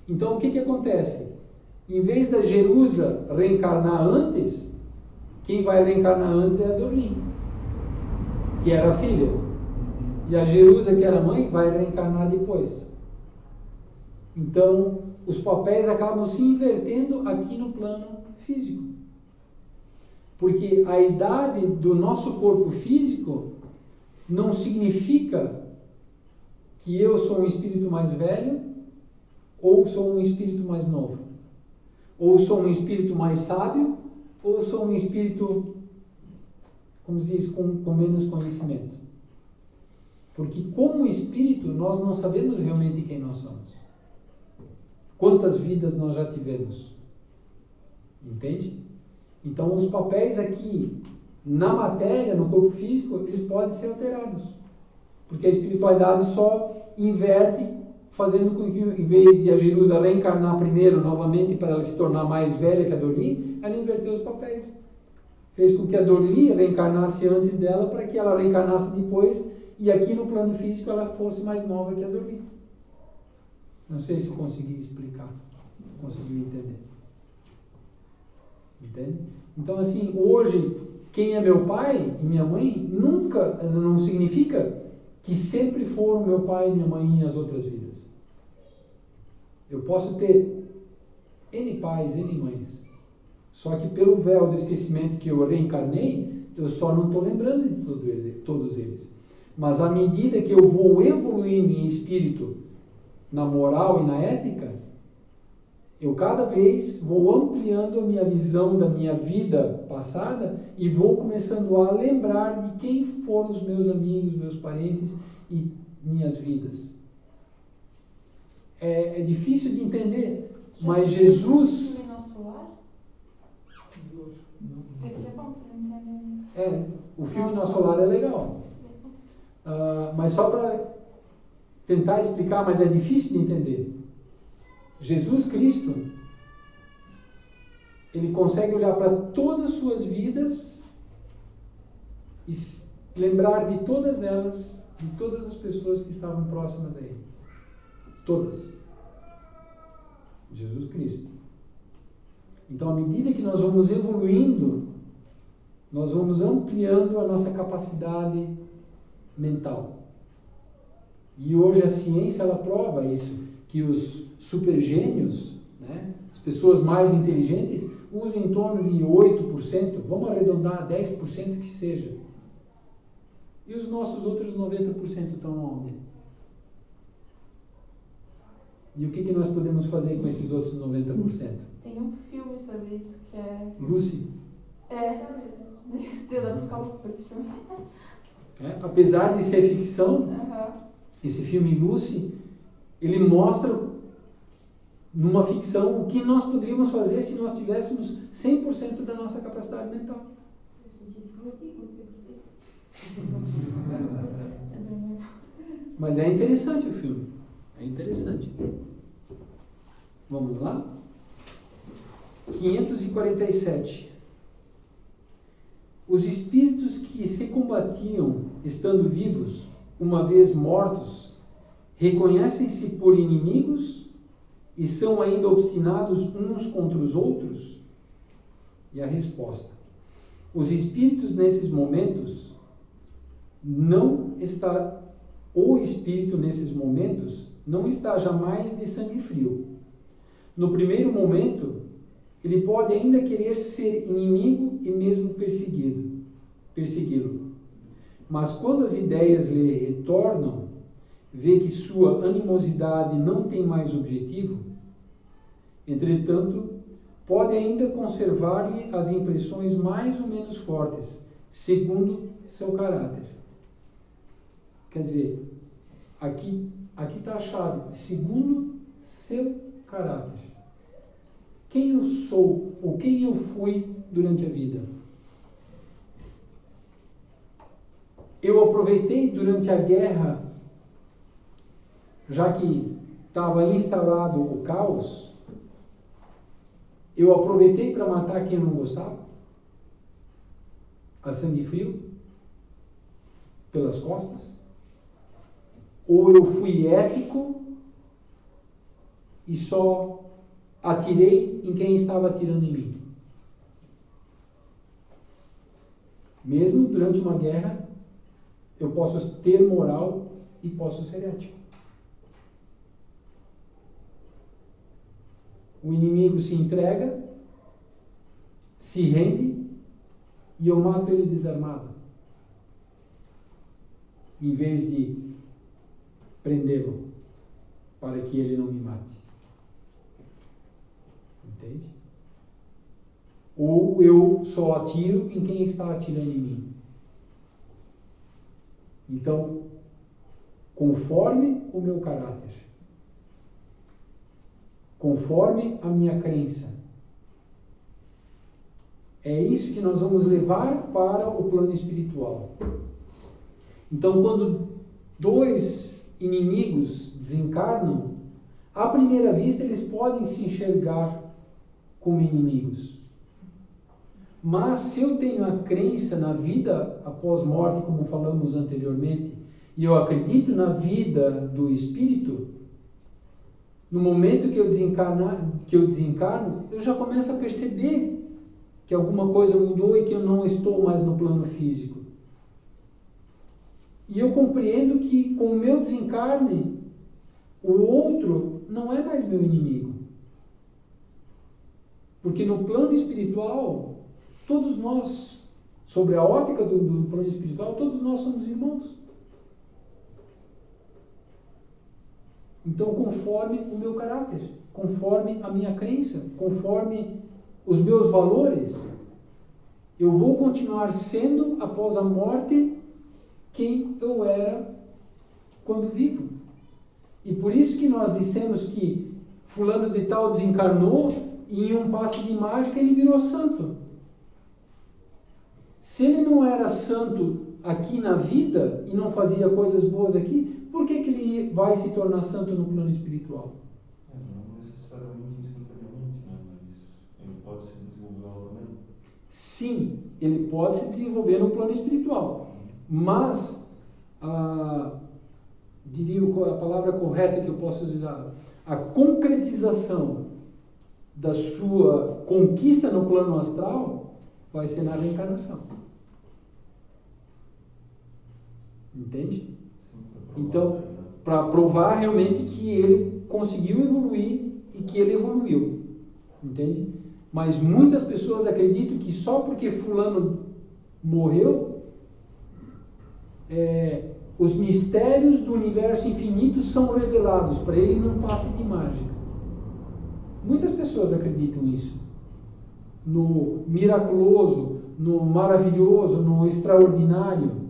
Então, o que acontece? Em vez da Jerusa reencarnar antes, quem vai reencarnar antes é a Dorli, que era a filha. E a Jerusa, que era a mãe, vai reencarnar depois. Então, os papéis acabam se invertendo aqui no plano físico. Porque a idade do nosso corpo físico não significa que eu sou um espírito mais velho ou sou um espírito mais novo. Ou sou um espírito mais sábio ou sou um espírito, como se diz, com menos conhecimento. Porque como espírito nós não sabemos realmente quem nós somos. Quantas vidas nós já tivemos. Entende? Então os papéis aqui na matéria, no corpo físico, eles podem ser alterados. Porque a espiritualidade só inverte, fazendo com que, em vez de a Jerusa reencarnar primeiro novamente para ela se tornar mais velha que a Dorli, ela inverteu os papéis. Fez com que a Dorli reencarnasse antes dela para que ela reencarnasse depois e aqui no plano físico ela fosse mais nova que a Dorli. Não sei se eu consegui explicar, consegui entender. Entende? Então, assim, hoje, quem é meu pai e minha mãe nunca, não significa que sempre foram meu pai e minha mãe em as outras vidas. Eu posso ter N pais, N mães. Só que pelo véu do esquecimento que eu reencarnei, eu só não estou lembrando de todos eles. Mas à medida que eu vou evoluindo em espírito, na moral e na ética, eu cada vez vou ampliando a minha visão da minha vida passada e vou começando a lembrar de quem foram os meus amigos, meus parentes e minhas vidas. É difícil de entender, mas Jesus... O filme Nosso Lar? Esse é bom para entender. O filme Nosso Lar é legal. Mas só para tentar explicar, mas é difícil de entender. Jesus Cristo, ele consegue olhar para todas as suas vidas e lembrar de todas elas, de todas as pessoas que estavam próximas a ele. Todas. Jesus Cristo. Então, à medida que nós vamos evoluindo, nós vamos ampliando a nossa capacidade mental. E hoje a ciência, ela prova isso, que os supergênios, né, as pessoas mais inteligentes, usam em torno de 8%, vamos arredondar 10% que seja. E os nossos outros 90% estão onde? E o que nós podemos fazer com esses outros 90%? Tem um filme sobre isso que é... Lucy. Deu pra ficar louco com esse filme. Apesar de ser ficção, esse filme Lucy, ele mostra numa ficção o que nós poderíamos fazer se nós tivéssemos 100% da nossa capacidade mental. Mas é interessante o filme. É interessante. Vamos lá? 547. Os espíritos que se combatiam estando vivos uma vez mortos, reconhecem-se por inimigos e são ainda obstinados uns contra os outros? E a resposta: os espíritos nesses momentos o espírito nesses momentos não está jamais de sangue frio. No primeiro momento, ele pode ainda querer ser inimigo e mesmo persegui-lo. Mas quando as ideias lhe retornam, vê que sua animosidade não tem mais objetivo. Entretanto, pode ainda conservar-lhe as impressões mais ou menos fortes, segundo seu caráter. Quer dizer, aqui está a chave, segundo seu caráter. Quem eu sou ou quem eu fui durante a vida? Eu aproveitei durante a guerra, já que estava instaurado o caos, eu aproveitei para matar quem eu não gostava? A sangue frio? Pelas costas? Ou eu fui ético e só atirei em quem estava atirando em mim? Mesmo durante uma guerra, eu posso ter moral e posso ser ético. O inimigo se entrega, se rende e eu mato ele desarmado, em vez de prendê-lo para que ele não me mate. Entende? Ou eu só atiro em quem está atirando em mim. Então, conforme o meu caráter, conforme a minha crença, é isso que nós vamos levar para o plano espiritual. Então, quando dois inimigos desencarnam, à primeira vista eles podem se enxergar como inimigos. Mas se eu tenho a crença na vida após morte, como falamos anteriormente, e eu acredito na vida do espírito, no momento que eu desencarno, eu já começo a perceber que alguma coisa mudou e que eu não estou mais no plano físico. E eu compreendo que com o meu desencarne, o outro não é mais meu inimigo. Porque no plano espiritual, todos nós, sobre a ótica do plano espiritual, todos nós somos irmãos. Então, conforme o meu caráter, conforme a minha crença, conforme os meus valores, eu vou continuar sendo, após a morte, quem eu era quando vivo. E por isso que nós dissemos que fulano de tal desencarnou e em um passe de mágica ele virou santo. Se ele não era santo aqui na vida e não fazia coisas boas aqui, por que ele vai se tornar santo no plano espiritual? Não necessariamente instantaneamente, né? Mas ele pode se desenvolver lá também. Sim, ele pode se desenvolver no plano espiritual. Mas, diria a palavra correta que eu posso usar, a concretização da sua conquista no plano astral vai ser na reencarnação. Entende? Então, para provar realmente que ele conseguiu evoluir e que ele evoluiu. Entende? Mas muitas pessoas acreditam que só porque fulano morreu, os mistérios do universo infinito são revelados para ele num passe de mágica. Muitas pessoas acreditam nisso. No miraculoso, no maravilhoso, no extraordinário.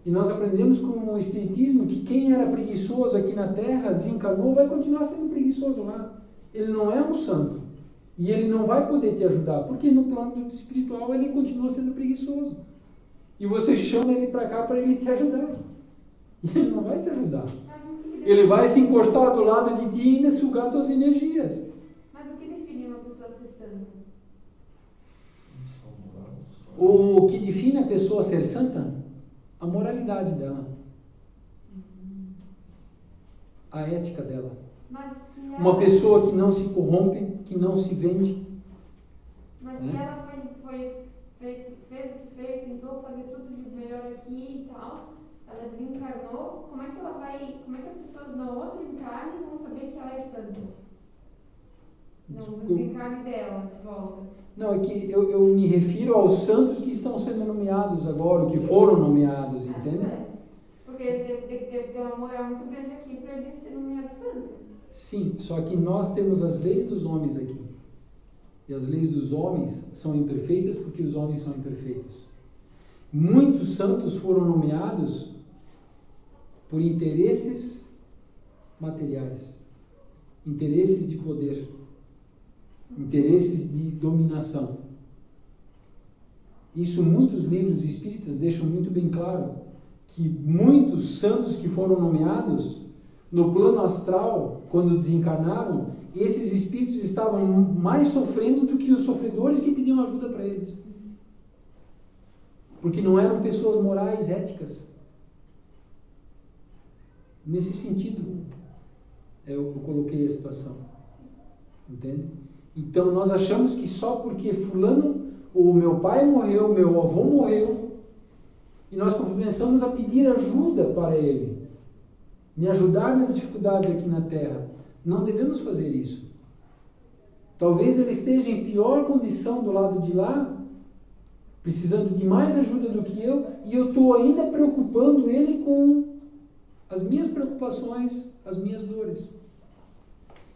E nós aprendemos com o Espiritismo que quem era preguiçoso aqui na Terra, desencarnou, vai continuar sendo preguiçoso lá. Ele não é um santo. E ele não vai poder te ajudar, porque no plano espiritual ele continua sendo preguiçoso. E você chama ele para cá para ele te ajudar. E ele não vai te ajudar. Ele vai se encostar do lado de ti e ainda sugar tuas energias. Mas o que define uma pessoa ser santa? O que define a pessoa ser santa? a moralidade dela, a ética dela. Mas se Uma ela, pessoa que não se corrompe, que não se vende. mas se ela fez o que fez, tentou fazer tudo de melhor aqui e tal, ela desencarnou, como é que as pessoas na outra encarne vão saber que ela é santa? Não, do desencarne dela, de volta. Não, é que eu me refiro aos santos que estão sendo nomeados agora, que foram nomeados, entende? Porque ele deve ter uma moral muito grande aqui para ele ser nomeado santo. Sim, só que nós temos as leis dos homens aqui. E as leis dos homens são imperfeitas porque os homens são imperfeitos. Muitos santos foram nomeados por interesses materiais, interesses de poder, interesses de dominação. Isso muitos livros espíritas deixam muito bem claro, que muitos santos que foram nomeados no plano astral, quando desencarnaram, esses espíritos estavam mais sofrendo do que os sofredores que pediam ajuda para eles. Porque não eram pessoas morais, éticas. Nesse sentido, eu coloquei a situação. Entende? Então, nós achamos que só porque fulano, ou meu pai morreu, meu avô morreu, e nós começamos a pedir ajuda para ele, me ajudar nas dificuldades aqui na Terra. Não devemos fazer isso. Talvez ele esteja em pior condição do lado de lá, precisando de mais ajuda do que eu, e eu estou ainda preocupando ele com as minhas preocupações, as minhas dores.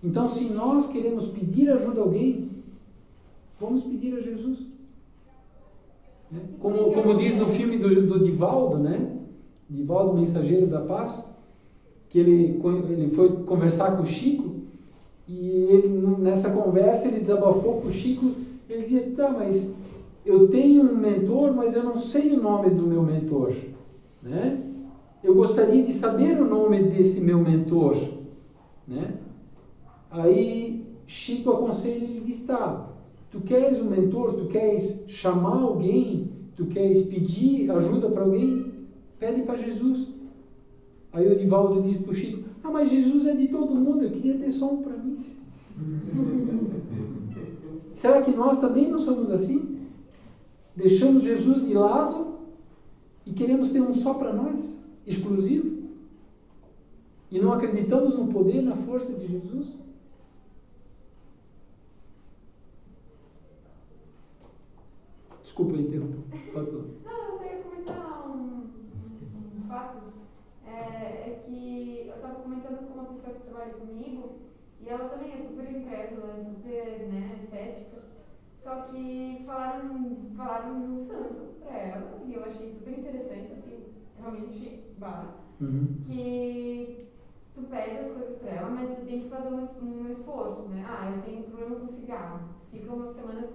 Então, se nós queremos pedir ajuda a alguém, vamos pedir a Jesus. Né? Como diz no filme do Divaldo, né? Divaldo, Mensageiro da Paz, que ele foi conversar com o Chico, e ele, nessa conversa ele desabafou com o Chico. Ele dizia: tá, mas eu tenho um mentor, mas eu não sei o nome do meu mentor, né? Eu gostaria de saber o nome desse meu mentor, né? Aí Chico aconselha, ele diz: tá, tu queres um mentor, tu queres chamar alguém, tu queres pedir ajuda para alguém, pede para Jesus. Aí o Divaldo diz para o Chico: ah, mas Jesus é de todo mundo, eu queria ter só um para mim. Será que nós também não somos assim? Deixamos Jesus de lado e queremos ter um só para nós, exclusivo? E não acreditamos no poder, na força de Jesus? Desculpa, eu interrompo. Pode falar. Não, eu só ia comentar um fato. É que eu estava comentando com uma pessoa que trabalha comigo, e ela também é super incrédula, super, né, cética. Só que falaram de um santo para ela, e eu achei super interessante, assim, realmente achei bala. Que tu pede as coisas para ela, mas tu tem que fazer um esforço, né? Ah, eu tenho um problema com cigarro. Fica umas semanas,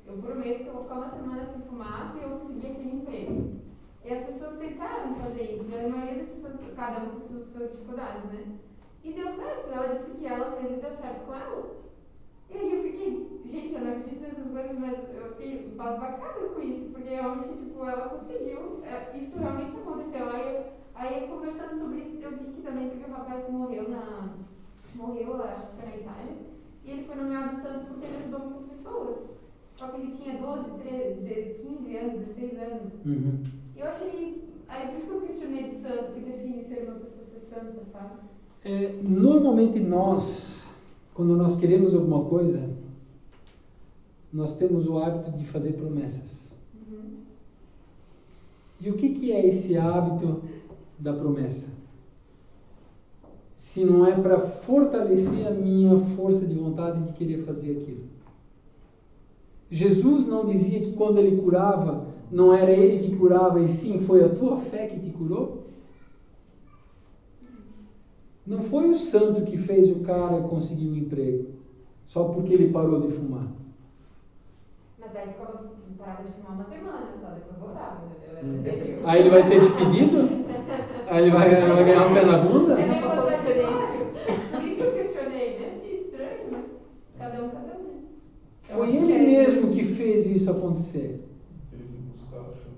eu prometo que eu vou ficar uma semana sem fumar se eu conseguir aquele emprego. E as pessoas tentaram fazer isso, e a maioria das pessoas, cada uma com suas dificuldades, né? E deu certo, ela disse que ela fez e deu certo com ela. E aí eu fiquei, gente, eu não acredito nessas coisas, mas eu fiquei basbacada com isso, porque realmente, tipo, ela conseguiu, isso realmente aconteceu. Aí eu conversando sobre isso, eu vi que também teve um rapaz que morreu, eu acho que foi na Itália, e ele foi nomeado santo porque ele ajudou muitas pessoas. Só que ele tinha 12, 13, 15 anos, 16 anos. E eu achei, aí por isso que eu questionei de santo, que define ser uma pessoa ser santa, sabe? Normalmente nós, quando nós queremos alguma coisa, nós temos o hábito de fazer promessas. E o que é esse hábito da promessa? Se não é para fortalecer a minha força de vontade de querer fazer aquilo. Jesus não dizia que quando ele curava, não era ele que curava, e sim foi a tua fé que te curou? Não foi o santo que fez o cara conseguir um emprego, só porque ele parou de fumar. Mas aí parava de fumar uma semana, só depois voltava, entendeu? Aí ele vai ser despedido? Aí ele vai ganhar um pé na bunda? Não passou a experiência. Por isso que eu questionei, né? Que estranho, mas cada um. Foi ele mesmo que fez isso acontecer.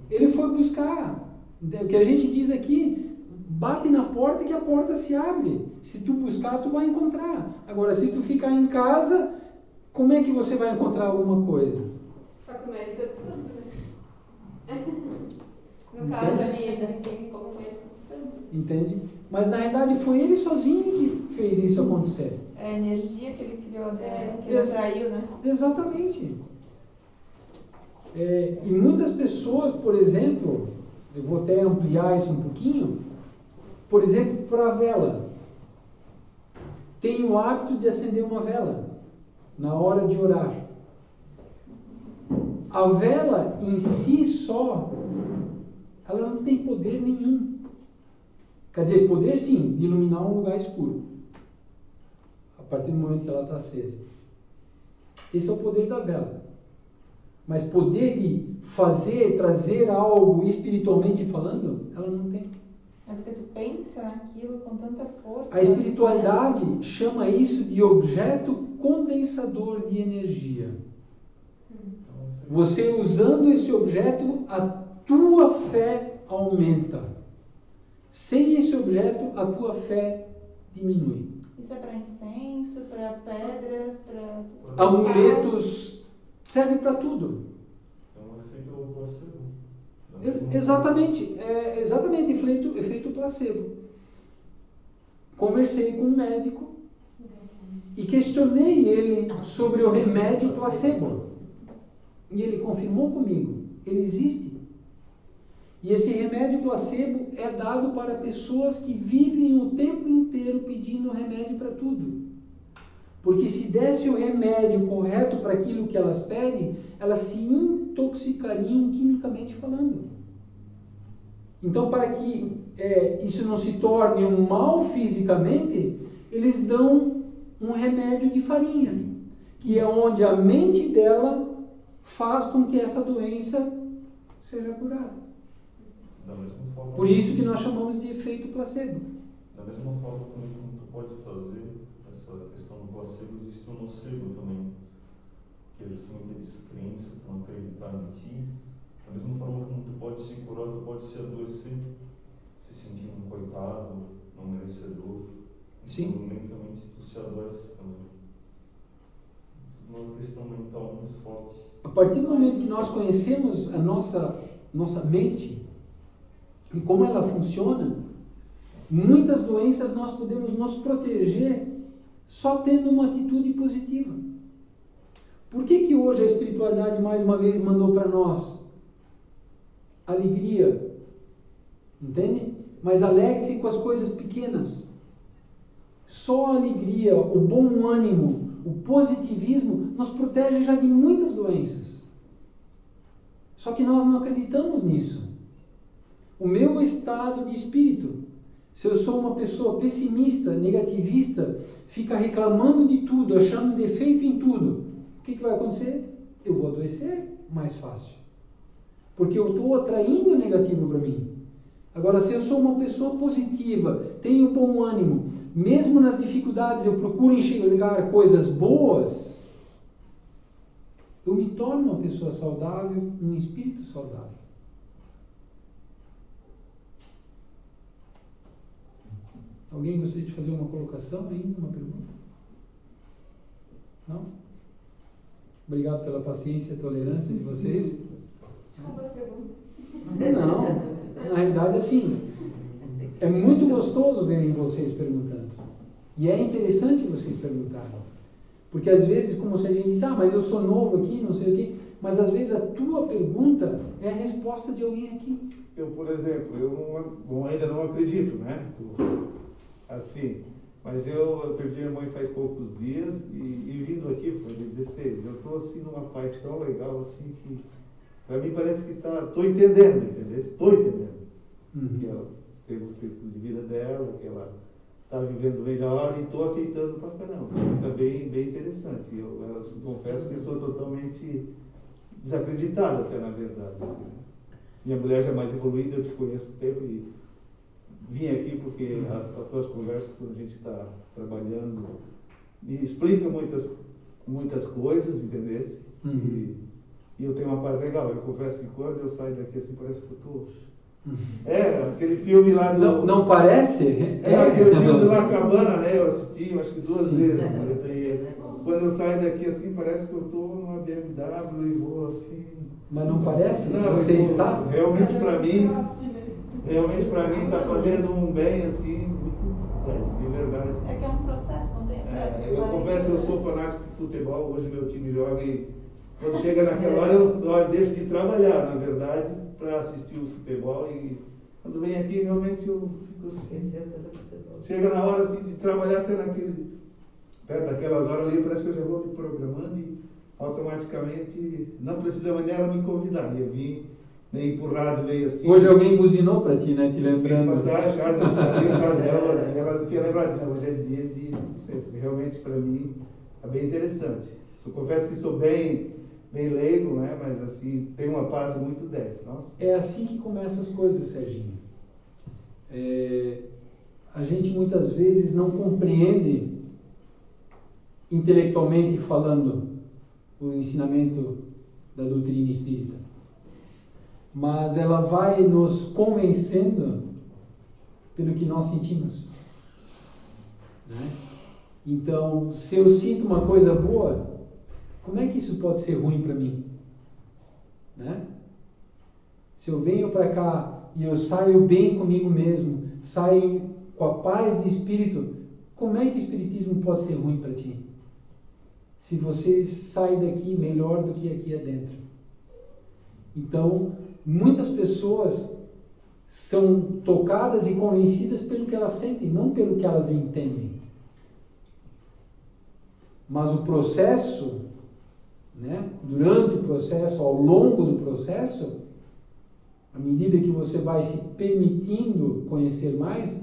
Ele foi buscar. O que a gente diz aqui, bate na porta que a porta se abre. Se tu buscar, tu vai encontrar. Agora, se tu ficar em casa, como é que você vai encontrar alguma coisa? Só que o mérito é do santo, né? No caso ali, tem como mérito do santo. Entende? Mas na realidade foi ele sozinho que fez isso acontecer. É a energia que ele criou, né? Que ele Ex- atraiu, né? Exatamente. E muitas pessoas, por exemplo, eu vou até ampliar isso um pouquinho, por exemplo, para a vela. Tem o hábito de acender uma vela na hora de orar. A vela em si só, ela não tem poder nenhum. Quer dizer, poder sim, de iluminar um lugar escuro. A partir do momento que ela está acesa. Esse é o poder da vela. Mas poder de fazer, trazer algo espiritualmente falando, ela não tem. É porque tu pensa naquilo com tanta força. A espiritualidade chama isso de objeto condensador de energia. Você usando esse objeto, a tua fé aumenta. Sem esse objeto, a tua fé diminui. Isso é para incenso, para pedras, para... Amuletos, serve para tudo. É um efeito placebo. Exatamente, exatamente efeito placebo. Conversei com um médico e questionei ele sobre o remédio placebo. E ele confirmou comigo, ele existe. E esse remédio placebo é dado para pessoas que vivem o tempo inteiro pedindo remédio para tudo. Porque se desse o remédio correto para aquilo que elas pedem, elas se intoxicariam quimicamente falando. Então, para que isso não se torne um mal fisicamente, eles dão um remédio de farinha, que é onde a mente dela faz com que essa doença seja curada. Da mesma forma, Por isso que nós chamamos de efeito placebo. Da mesma forma como tu pode fazer essa questão do placebo, existe o nocebo também, que é justamente a descrença, tu não acreditar em ti. Da mesma forma como tu pode se curar, tu pode se adoecer, se sentindo um coitado, não merecedor. Sim. Então, lentamente tu se adoece também. Tudo uma questão mental muito forte. A partir do momento que nós conhecemos a nossa mente e como ela funciona, muitas doenças nós podemos nos proteger só tendo uma atitude positiva. Por que hoje a espiritualidade mais uma vez mandou para nós alegria? Entende? Mas alegre-se com as coisas pequenas. Só a alegria, o bom ânimo, o positivismo nos protege já de muitas doenças. Só que nós não acreditamos nisso. O meu estado de espírito, se eu sou uma pessoa pessimista, negativista, fica reclamando de tudo, achando defeito em tudo, o que vai acontecer? Eu vou adoecer mais fácil. Porque eu estou atraindo o negativo para mim. Agora, se eu sou uma pessoa positiva, tenho bom ânimo, mesmo nas dificuldades eu procuro enxergar coisas boas, eu me torno uma pessoa saudável, um espírito saudável. Alguém gostaria de fazer uma colocação ainda, uma pergunta? Não? Obrigado pela paciência e tolerância de vocês. Desculpa as perguntas. Não, na realidade, assim, é muito gostoso verem vocês perguntando. E é interessante vocês perguntarem. Porque às vezes, como se a gente diz, mas eu sou novo aqui, não sei o quê, mas às vezes a tua pergunta é a resposta de alguém aqui. Eu, por exemplo, ainda não acredito, né? Assim, mas eu perdi minha mãe faz poucos dias e vindo aqui, foi de 16, eu estou assim numa paz tão legal assim que para mim parece que estou entendendo, entendeu? Estou entendendo que ela teve o ciclo de vida dela, que ela está vivendo melhor e estou aceitando pra caramba. Está bem interessante. Eu confesso que sou totalmente desacreditado até, na verdade. Assim, né? Minha mulher já é mais evoluída, eu te conheço há tempo e vim aqui porque as tuas conversas, quando a gente está trabalhando, me explica muitas coisas, entendeu? E eu tenho uma paz legal. Eu confesso que quando eu saio daqui assim, parece que eu estou Aquele filme lá do... Não parece? Aquele filme do La Cabana, né? Eu assisti, acho que 2 Sim. vezes. Quando eu saio daqui assim, parece que eu estou numa BMW e vou assim... Mas não parece? Não, Você eu- está? Realmente para mim está fazendo um bem assim, de verdade. É que é um processo, não tem pressa. Eu confesso, eu sou fanático de futebol, hoje meu time joga e quando chega naquela hora eu deixo de trabalhar, na verdade, para assistir o futebol e quando vem aqui realmente eu fico assim. Chega na hora assim, de trabalhar até perto daquelas horas ali, parece que eu já vou me programando e automaticamente não precisa mais dela me convidar. Eu vim meio empurrado, meio assim. Hoje alguém buzinou para ti, né? Te lembrando. Passar a chave, não sabia a chave dela, ela não tinha lembrado dela. Hoje é dia de sempre. Realmente para mim é bem interessante. Eu confesso que sou bem leigo, né? Mas assim, tem uma paz muito 10. Nossa. É assim que começam as coisas, Serginho. A gente muitas vezes não compreende, intelectualmente falando, o ensinamento da doutrina espírita. Mas ela vai nos convencendo pelo que nós sentimos. Né? Então, se eu sinto uma coisa boa, como é que isso pode ser ruim para mim? Né? Se eu venho para cá e eu saio bem comigo mesmo, saio com a paz de espírito, como é que o espiritismo pode ser ruim para ti? Se você sai daqui melhor do que aqui adentro. Então, muitas pessoas são tocadas e convencidas pelo que elas sentem, não pelo que elas entendem. Mas o processo, né, durante o processo, ao longo do processo, à medida que você vai se permitindo conhecer mais,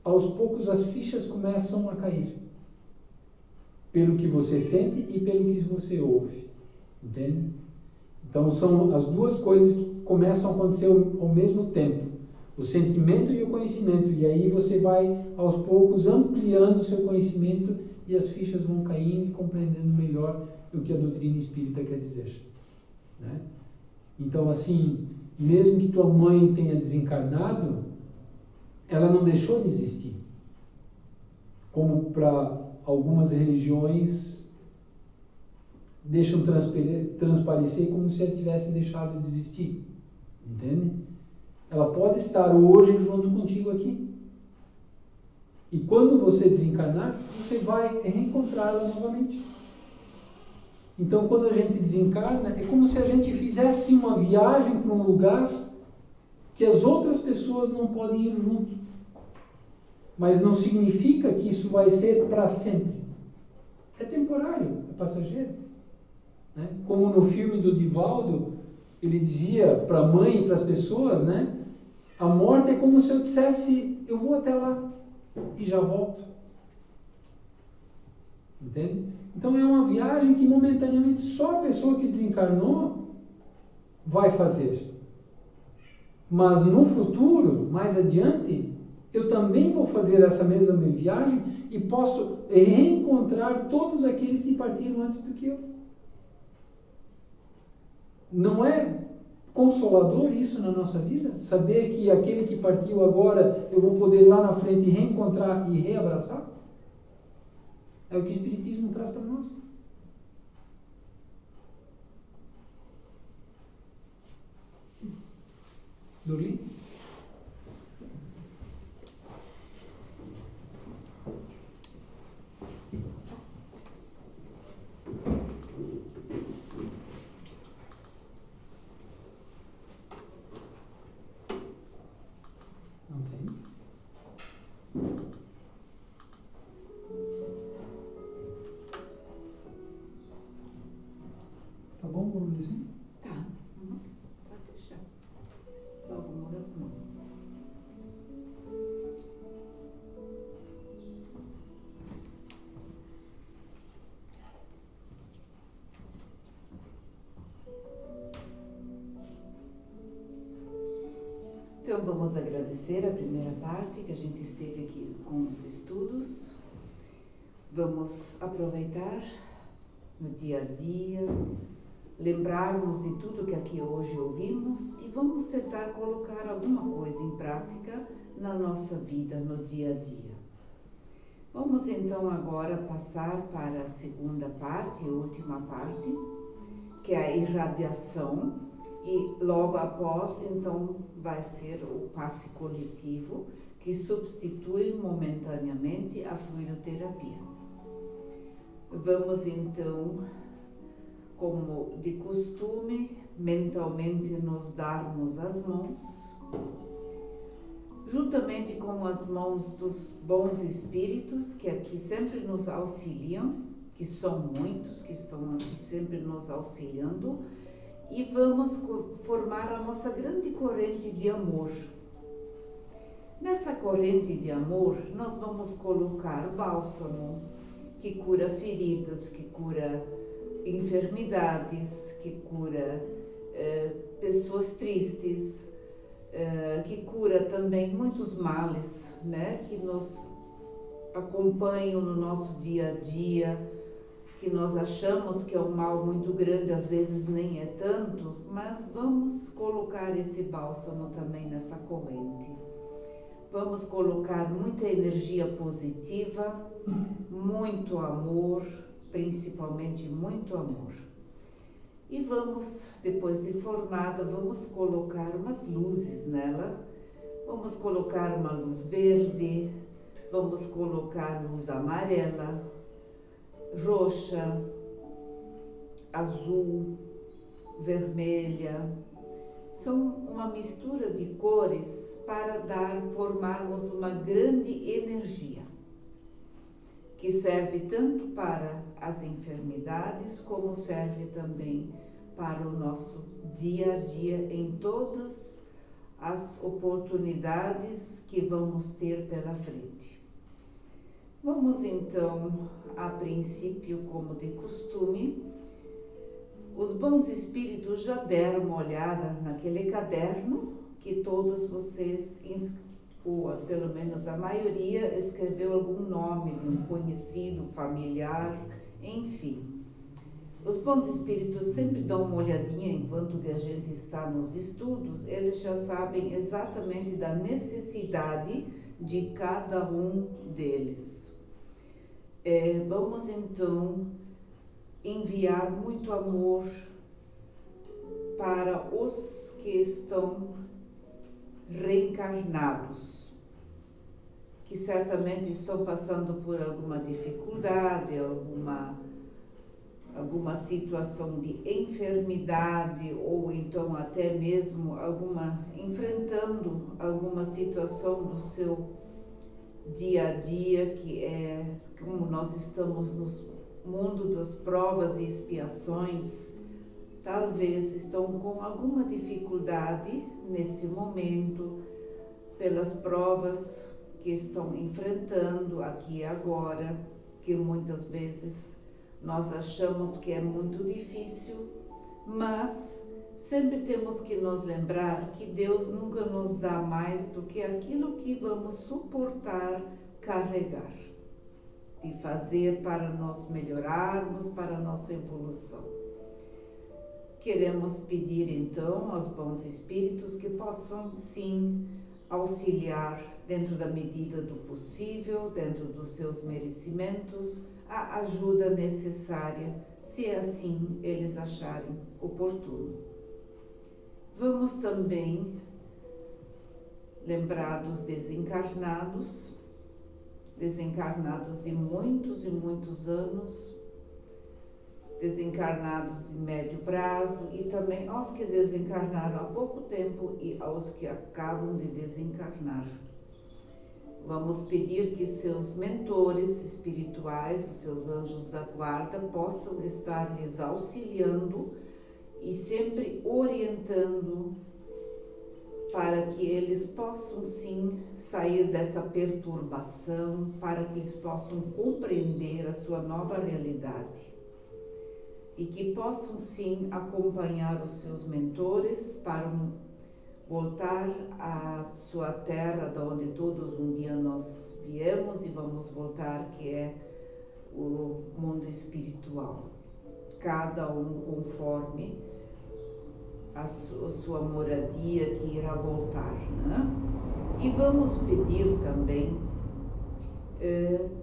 aos poucos as fichas começam a cair. Pelo que você sente e pelo que você ouve. Entende? Então são as duas coisas que começam a acontecer ao mesmo tempo. O sentimento e o conhecimento. E aí você vai aos poucos ampliando o seu conhecimento e as fichas vão caindo e compreendendo melhor o que a doutrina espírita quer dizer. Né? Então assim, mesmo que tua mãe tenha desencarnado, ela não deixou de existir. Como para algumas religiões deixam transparecer como se ela tivesse deixado de existir. Entende? Ela pode estar hoje junto contigo aqui. E quando você desencarnar, você vai reencontrá-la novamente. Então, quando a gente desencarna, é como se a gente fizesse uma viagem para um lugar que as outras pessoas não podem ir junto. Mas não significa que isso vai ser para sempre. É temporário, é passageiro. Né? Como no filme do Divaldo, ele dizia para a mãe e para as pessoas, né? A morte é como se eu dissesse, eu vou até lá e já volto. Entende? Então é uma viagem que momentaneamente só a pessoa que desencarnou vai fazer. Mas no futuro, mais adiante, eu também vou fazer essa mesma viagem e posso reencontrar todos aqueles que partiram antes do que eu. Não é consolador isso na nossa vida? Saber que aquele que partiu agora, eu vou poder lá na frente reencontrar e reabraçar? É o que o Espiritismo traz para nós. Dorli? Tá bom, vamos assim? Tá. Uhum. Pode deixar. Logo muda não. Então vamos agradecer a primeira parte que a gente esteve aqui com os estudos. Vamos aproveitar no dia a dia lembrarmos de tudo que aqui hoje ouvimos e vamos tentar colocar alguma coisa em prática na nossa vida, no dia a dia. Vamos então agora passar para a segunda parte, a última parte, que é a irradiação, e logo após então vai ser o passe coletivo, que substitui momentaneamente a fluidoterapia. Vamos então, como de costume, mentalmente nos darmos as mãos, juntamente com as mãos dos bons espíritos que aqui sempre nos auxiliam, que são muitos que estão aqui sempre nos auxiliando, e vamos formar a nossa grande corrente de amor. Nessa corrente de amor, nós vamos colocar bálsamo, que cura feridas, que cura enfermidades, que cura pessoas tristes, que cura também muitos males, né, que nos acompanham no nosso dia a dia, que nós achamos que é um mal muito grande, às vezes nem é tanto, mas vamos colocar esse bálsamo também nessa corrente. Vamos colocar muita energia positiva, muito amor, principalmente muito amor. E vamos, depois de formada, vamos colocar umas luzes nela. Vamos colocar uma luz verde, vamos colocar luz amarela, roxa, azul, vermelha. São uma mistura de cores para formarmos uma grande energia, que serve tanto para as enfermidades, como serve também para o nosso dia a dia, em todas as oportunidades que vamos ter pela frente. Vamos então, a princípio, como de costume, os bons espíritos já deram uma olhada naquele caderno que todos vocês, ou pelo menos a maioria, escreveu algum nome de um conhecido, familiar, enfim. Os bons espíritos sempre dão uma olhadinha enquanto que a gente está nos estudos, eles já sabem exatamente da necessidade de cada um deles. Vamos então enviar muito amor para os que estão reencarnados, que certamente estão passando por alguma dificuldade, alguma situação de enfermidade, ou então até mesmo enfrentando alguma situação do seu dia a dia, que é como nós estamos no mundo das provas e expiações. Talvez estão com alguma dificuldade nesse momento, pelas provas que estão enfrentando aqui e agora, que muitas vezes nós achamos que é muito difícil, mas sempre temos que nos lembrar que Deus nunca nos dá mais do que aquilo que vamos suportar carregar, de fazer para nós melhorarmos, para a nossa evolução. Queremos pedir então aos bons espíritos que possam sim auxiliar dentro da medida do possível, dentro dos seus merecimentos, a ajuda necessária, se assim eles acharem oportuno. Vamos também lembrar dos desencarnados de muitos e muitos anos, desencarnados de médio prazo, e também aos que desencarnaram há pouco tempo e aos que acabam de desencarnar. Vamos pedir que seus mentores espirituais, os seus anjos da guarda, possam estar lhes auxiliando e sempre orientando para que eles possam sim sair dessa perturbação, para que eles possam compreender a sua nova realidade. E que possam sim acompanhar os seus mentores para voltar à sua terra, de onde todos um dia nós viemos e vamos voltar, que é o mundo espiritual. cada um conforme a sua moradia que irá voltar, né? E vamos pedir também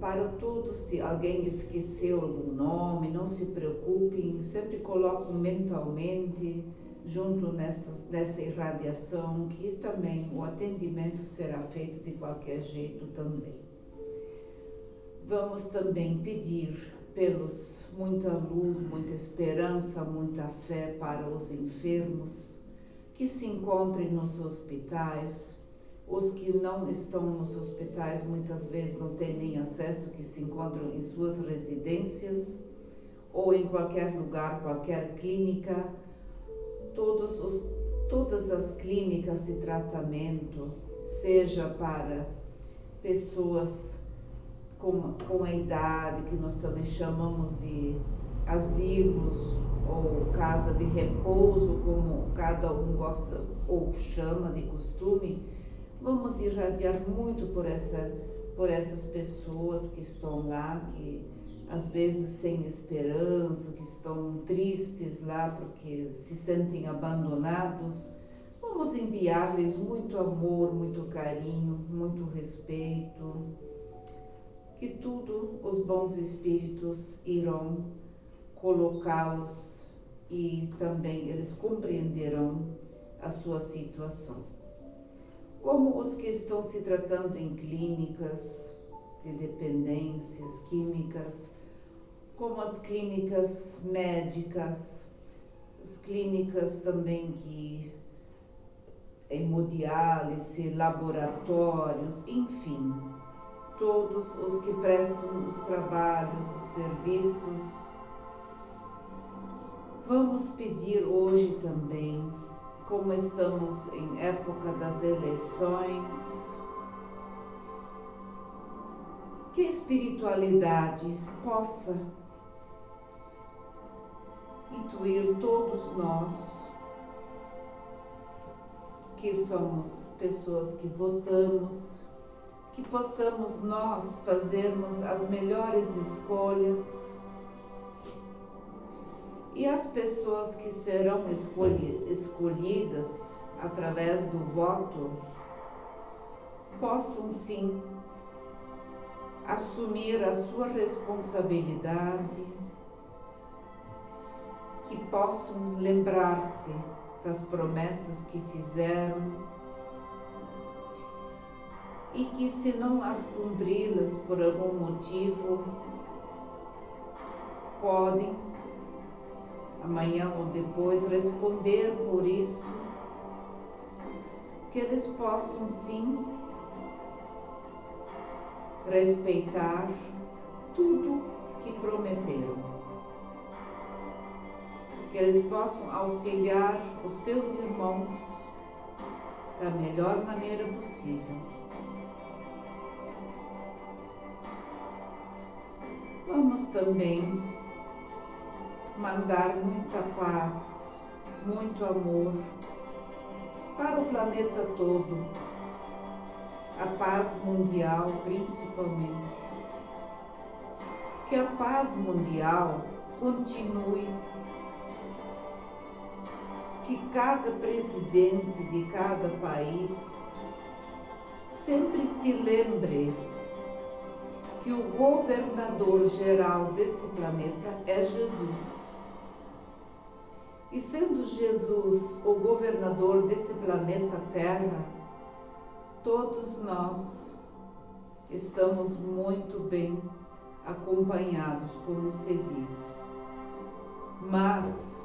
para todos, se alguém esqueceu algum nome, não se preocupem, sempre colocam mentalmente junto nessa irradiação, que também o atendimento será feito de qualquer jeito também. Vamos também pedir pelos muita luz, muita esperança, muita fé para os enfermos que se encontrem nos hospitais. Os que não estão nos hospitais muitas vezes não têm nem acesso, que se encontram em suas residências ou em qualquer lugar, qualquer clínica. Todas as clínicas de tratamento, seja para pessoas com a idade, que nós também chamamos de asilos ou casa de repouso, como cada um gosta ou chama de costume, vamos irradiar muito por essas pessoas que estão lá, que às vezes sem esperança, que estão tristes lá porque se sentem abandonados. Vamos enviar-lhes muito amor, muito carinho, muito respeito, que tudo os bons espíritos irão colocá-los e também eles compreenderão a sua situação. Como os que estão se tratando em clínicas de dependências químicas, como as clínicas médicas, as clínicas também que hemodiálise, laboratórios, enfim, todos os que prestam os trabalhos, os serviços. Vamos pedir hoje também, como estamos em época das eleições, que a espiritualidade possa intuir todos nós, que somos pessoas que votamos, que possamos nós fazermos as melhores escolhas e as pessoas que serão escolhidas através do voto possam sim assumir a sua responsabilidade, que possam lembrar-se das promessas que fizeram e que, se não as cumpri-las por algum motivo, podem amanhã ou depois responder por isso, que eles possam sim respeitar tudo que prometeram, que eles possam auxiliar os seus irmãos da melhor maneira possível. Vamos também mandar muita paz, muito amor para o planeta todo, a paz mundial principalmente. Que a paz mundial continue, que cada presidente de cada país sempre se lembre que o governador geral desse planeta é Jesus. E sendo Jesus o governador desse planeta Terra, todos nós estamos muito bem acompanhados, como se diz. Mas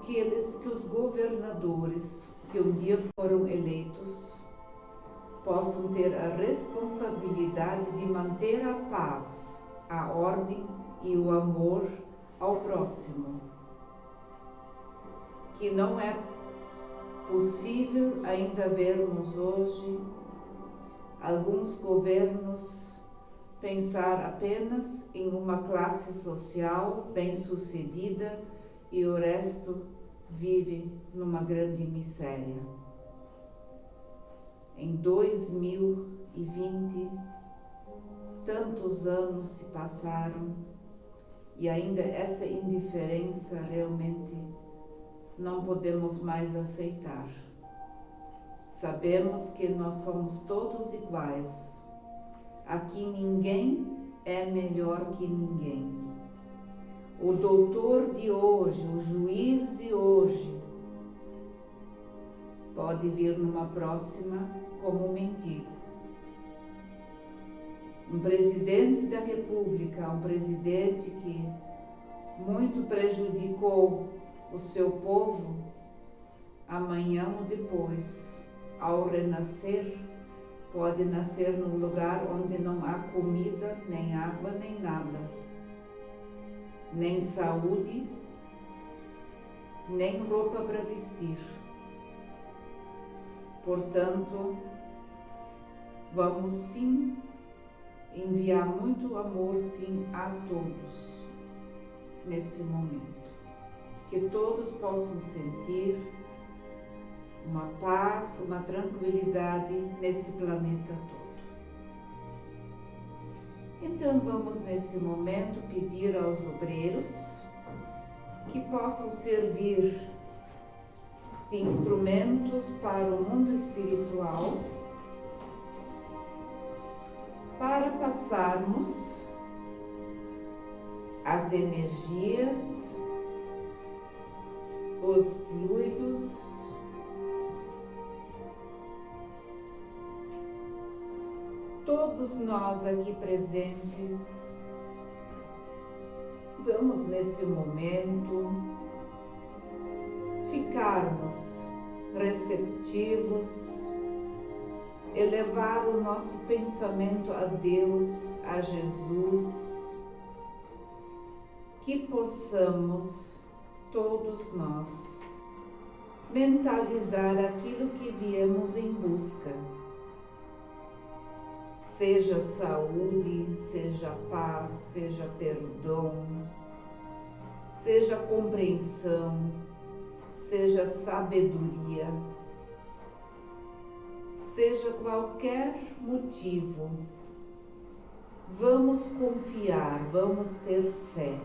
que os governadores que um dia foram eleitos possam ter a responsabilidade de manter a paz, a ordem e o amor ao próximo. Que não é possível ainda vermos hoje alguns governos pensar apenas em uma classe social bem-sucedida e o resto vive numa grande miséria. Em 2020, tantos anos se passaram e ainda essa indiferença realmente não podemos mais aceitar. Sabemos que nós somos todos iguais. Aqui ninguém é melhor que ninguém. O doutor de hoje, o juiz de hoje, pode vir numa próxima como um mendigo. Um presidente da República, um presidente que muito prejudicou o seu povo, amanhã ou depois, ao renascer, pode nascer num lugar onde não há comida, nem água, nem nada, nem saúde, nem roupa para vestir. Portanto, vamos sim enviar muito amor sim a todos nesse momento. Que todos possam sentir uma paz, uma tranquilidade nesse planeta todo. Então vamos nesse momento pedir aos obreiros que possam servir de instrumentos para o mundo espiritual, para passarmos as energias, os fluidos, todos nós aqui presentes, vamos nesse momento ficarmos receptivos, elevar o nosso pensamento a Deus, a Jesus, que possamos todos nós mentalizar aquilo que viemos em busca, seja saúde, seja paz, seja perdão, seja compreensão, seja sabedoria, seja qualquer motivo, vamos confiar, vamos ter fé,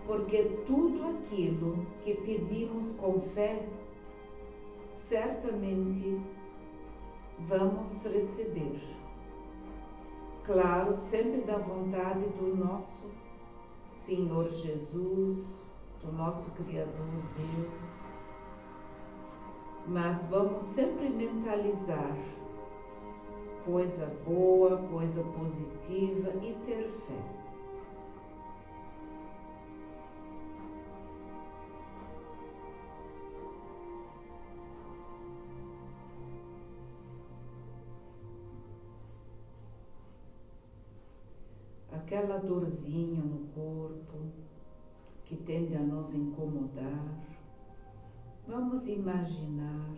porque tudo aquilo que pedimos com fé, certamente vamos receber. Claro, sempre da vontade do nosso Senhor Jesus, do nosso Criador Deus, mas vamos sempre mentalizar coisa boa, coisa positiva e ter fé. Aquela dorzinha no corpo que tende a nos incomodar, vamos imaginar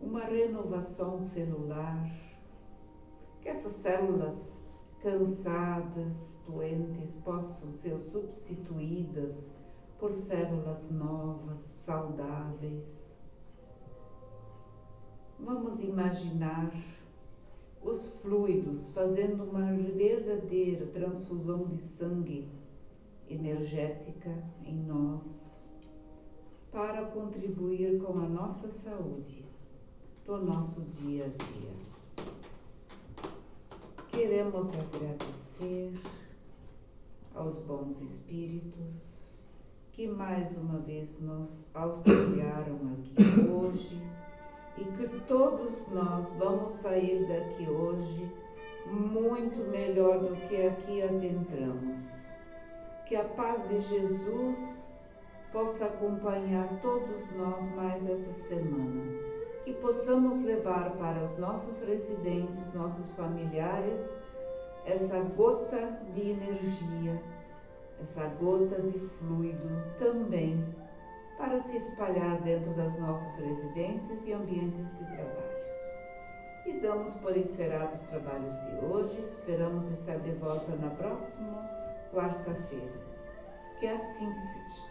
uma renovação celular, que essas células cansadas, doentes, possam ser substituídas por células novas, saudáveis. Vamos imaginar os fluidos fazendo uma verdadeira transfusão de sangue energética em nós, para contribuir com a nossa saúde do nosso dia a dia. Queremos agradecer aos bons espíritos que mais uma vez nos auxiliaram aqui hoje, e que todos nós vamos sair daqui hoje muito melhor do que aqui adentramos. Que a paz de Jesus possa acompanhar todos nós mais essa semana. Que possamos levar para as nossas residências, nossos familiares, essa gota de energia, essa gota de fluido também, para se espalhar dentro das nossas residências e ambientes de trabalho. E damos por encerrados os trabalhos de hoje, esperamos estar de volta na próxima quarta-feira. Que assim seja.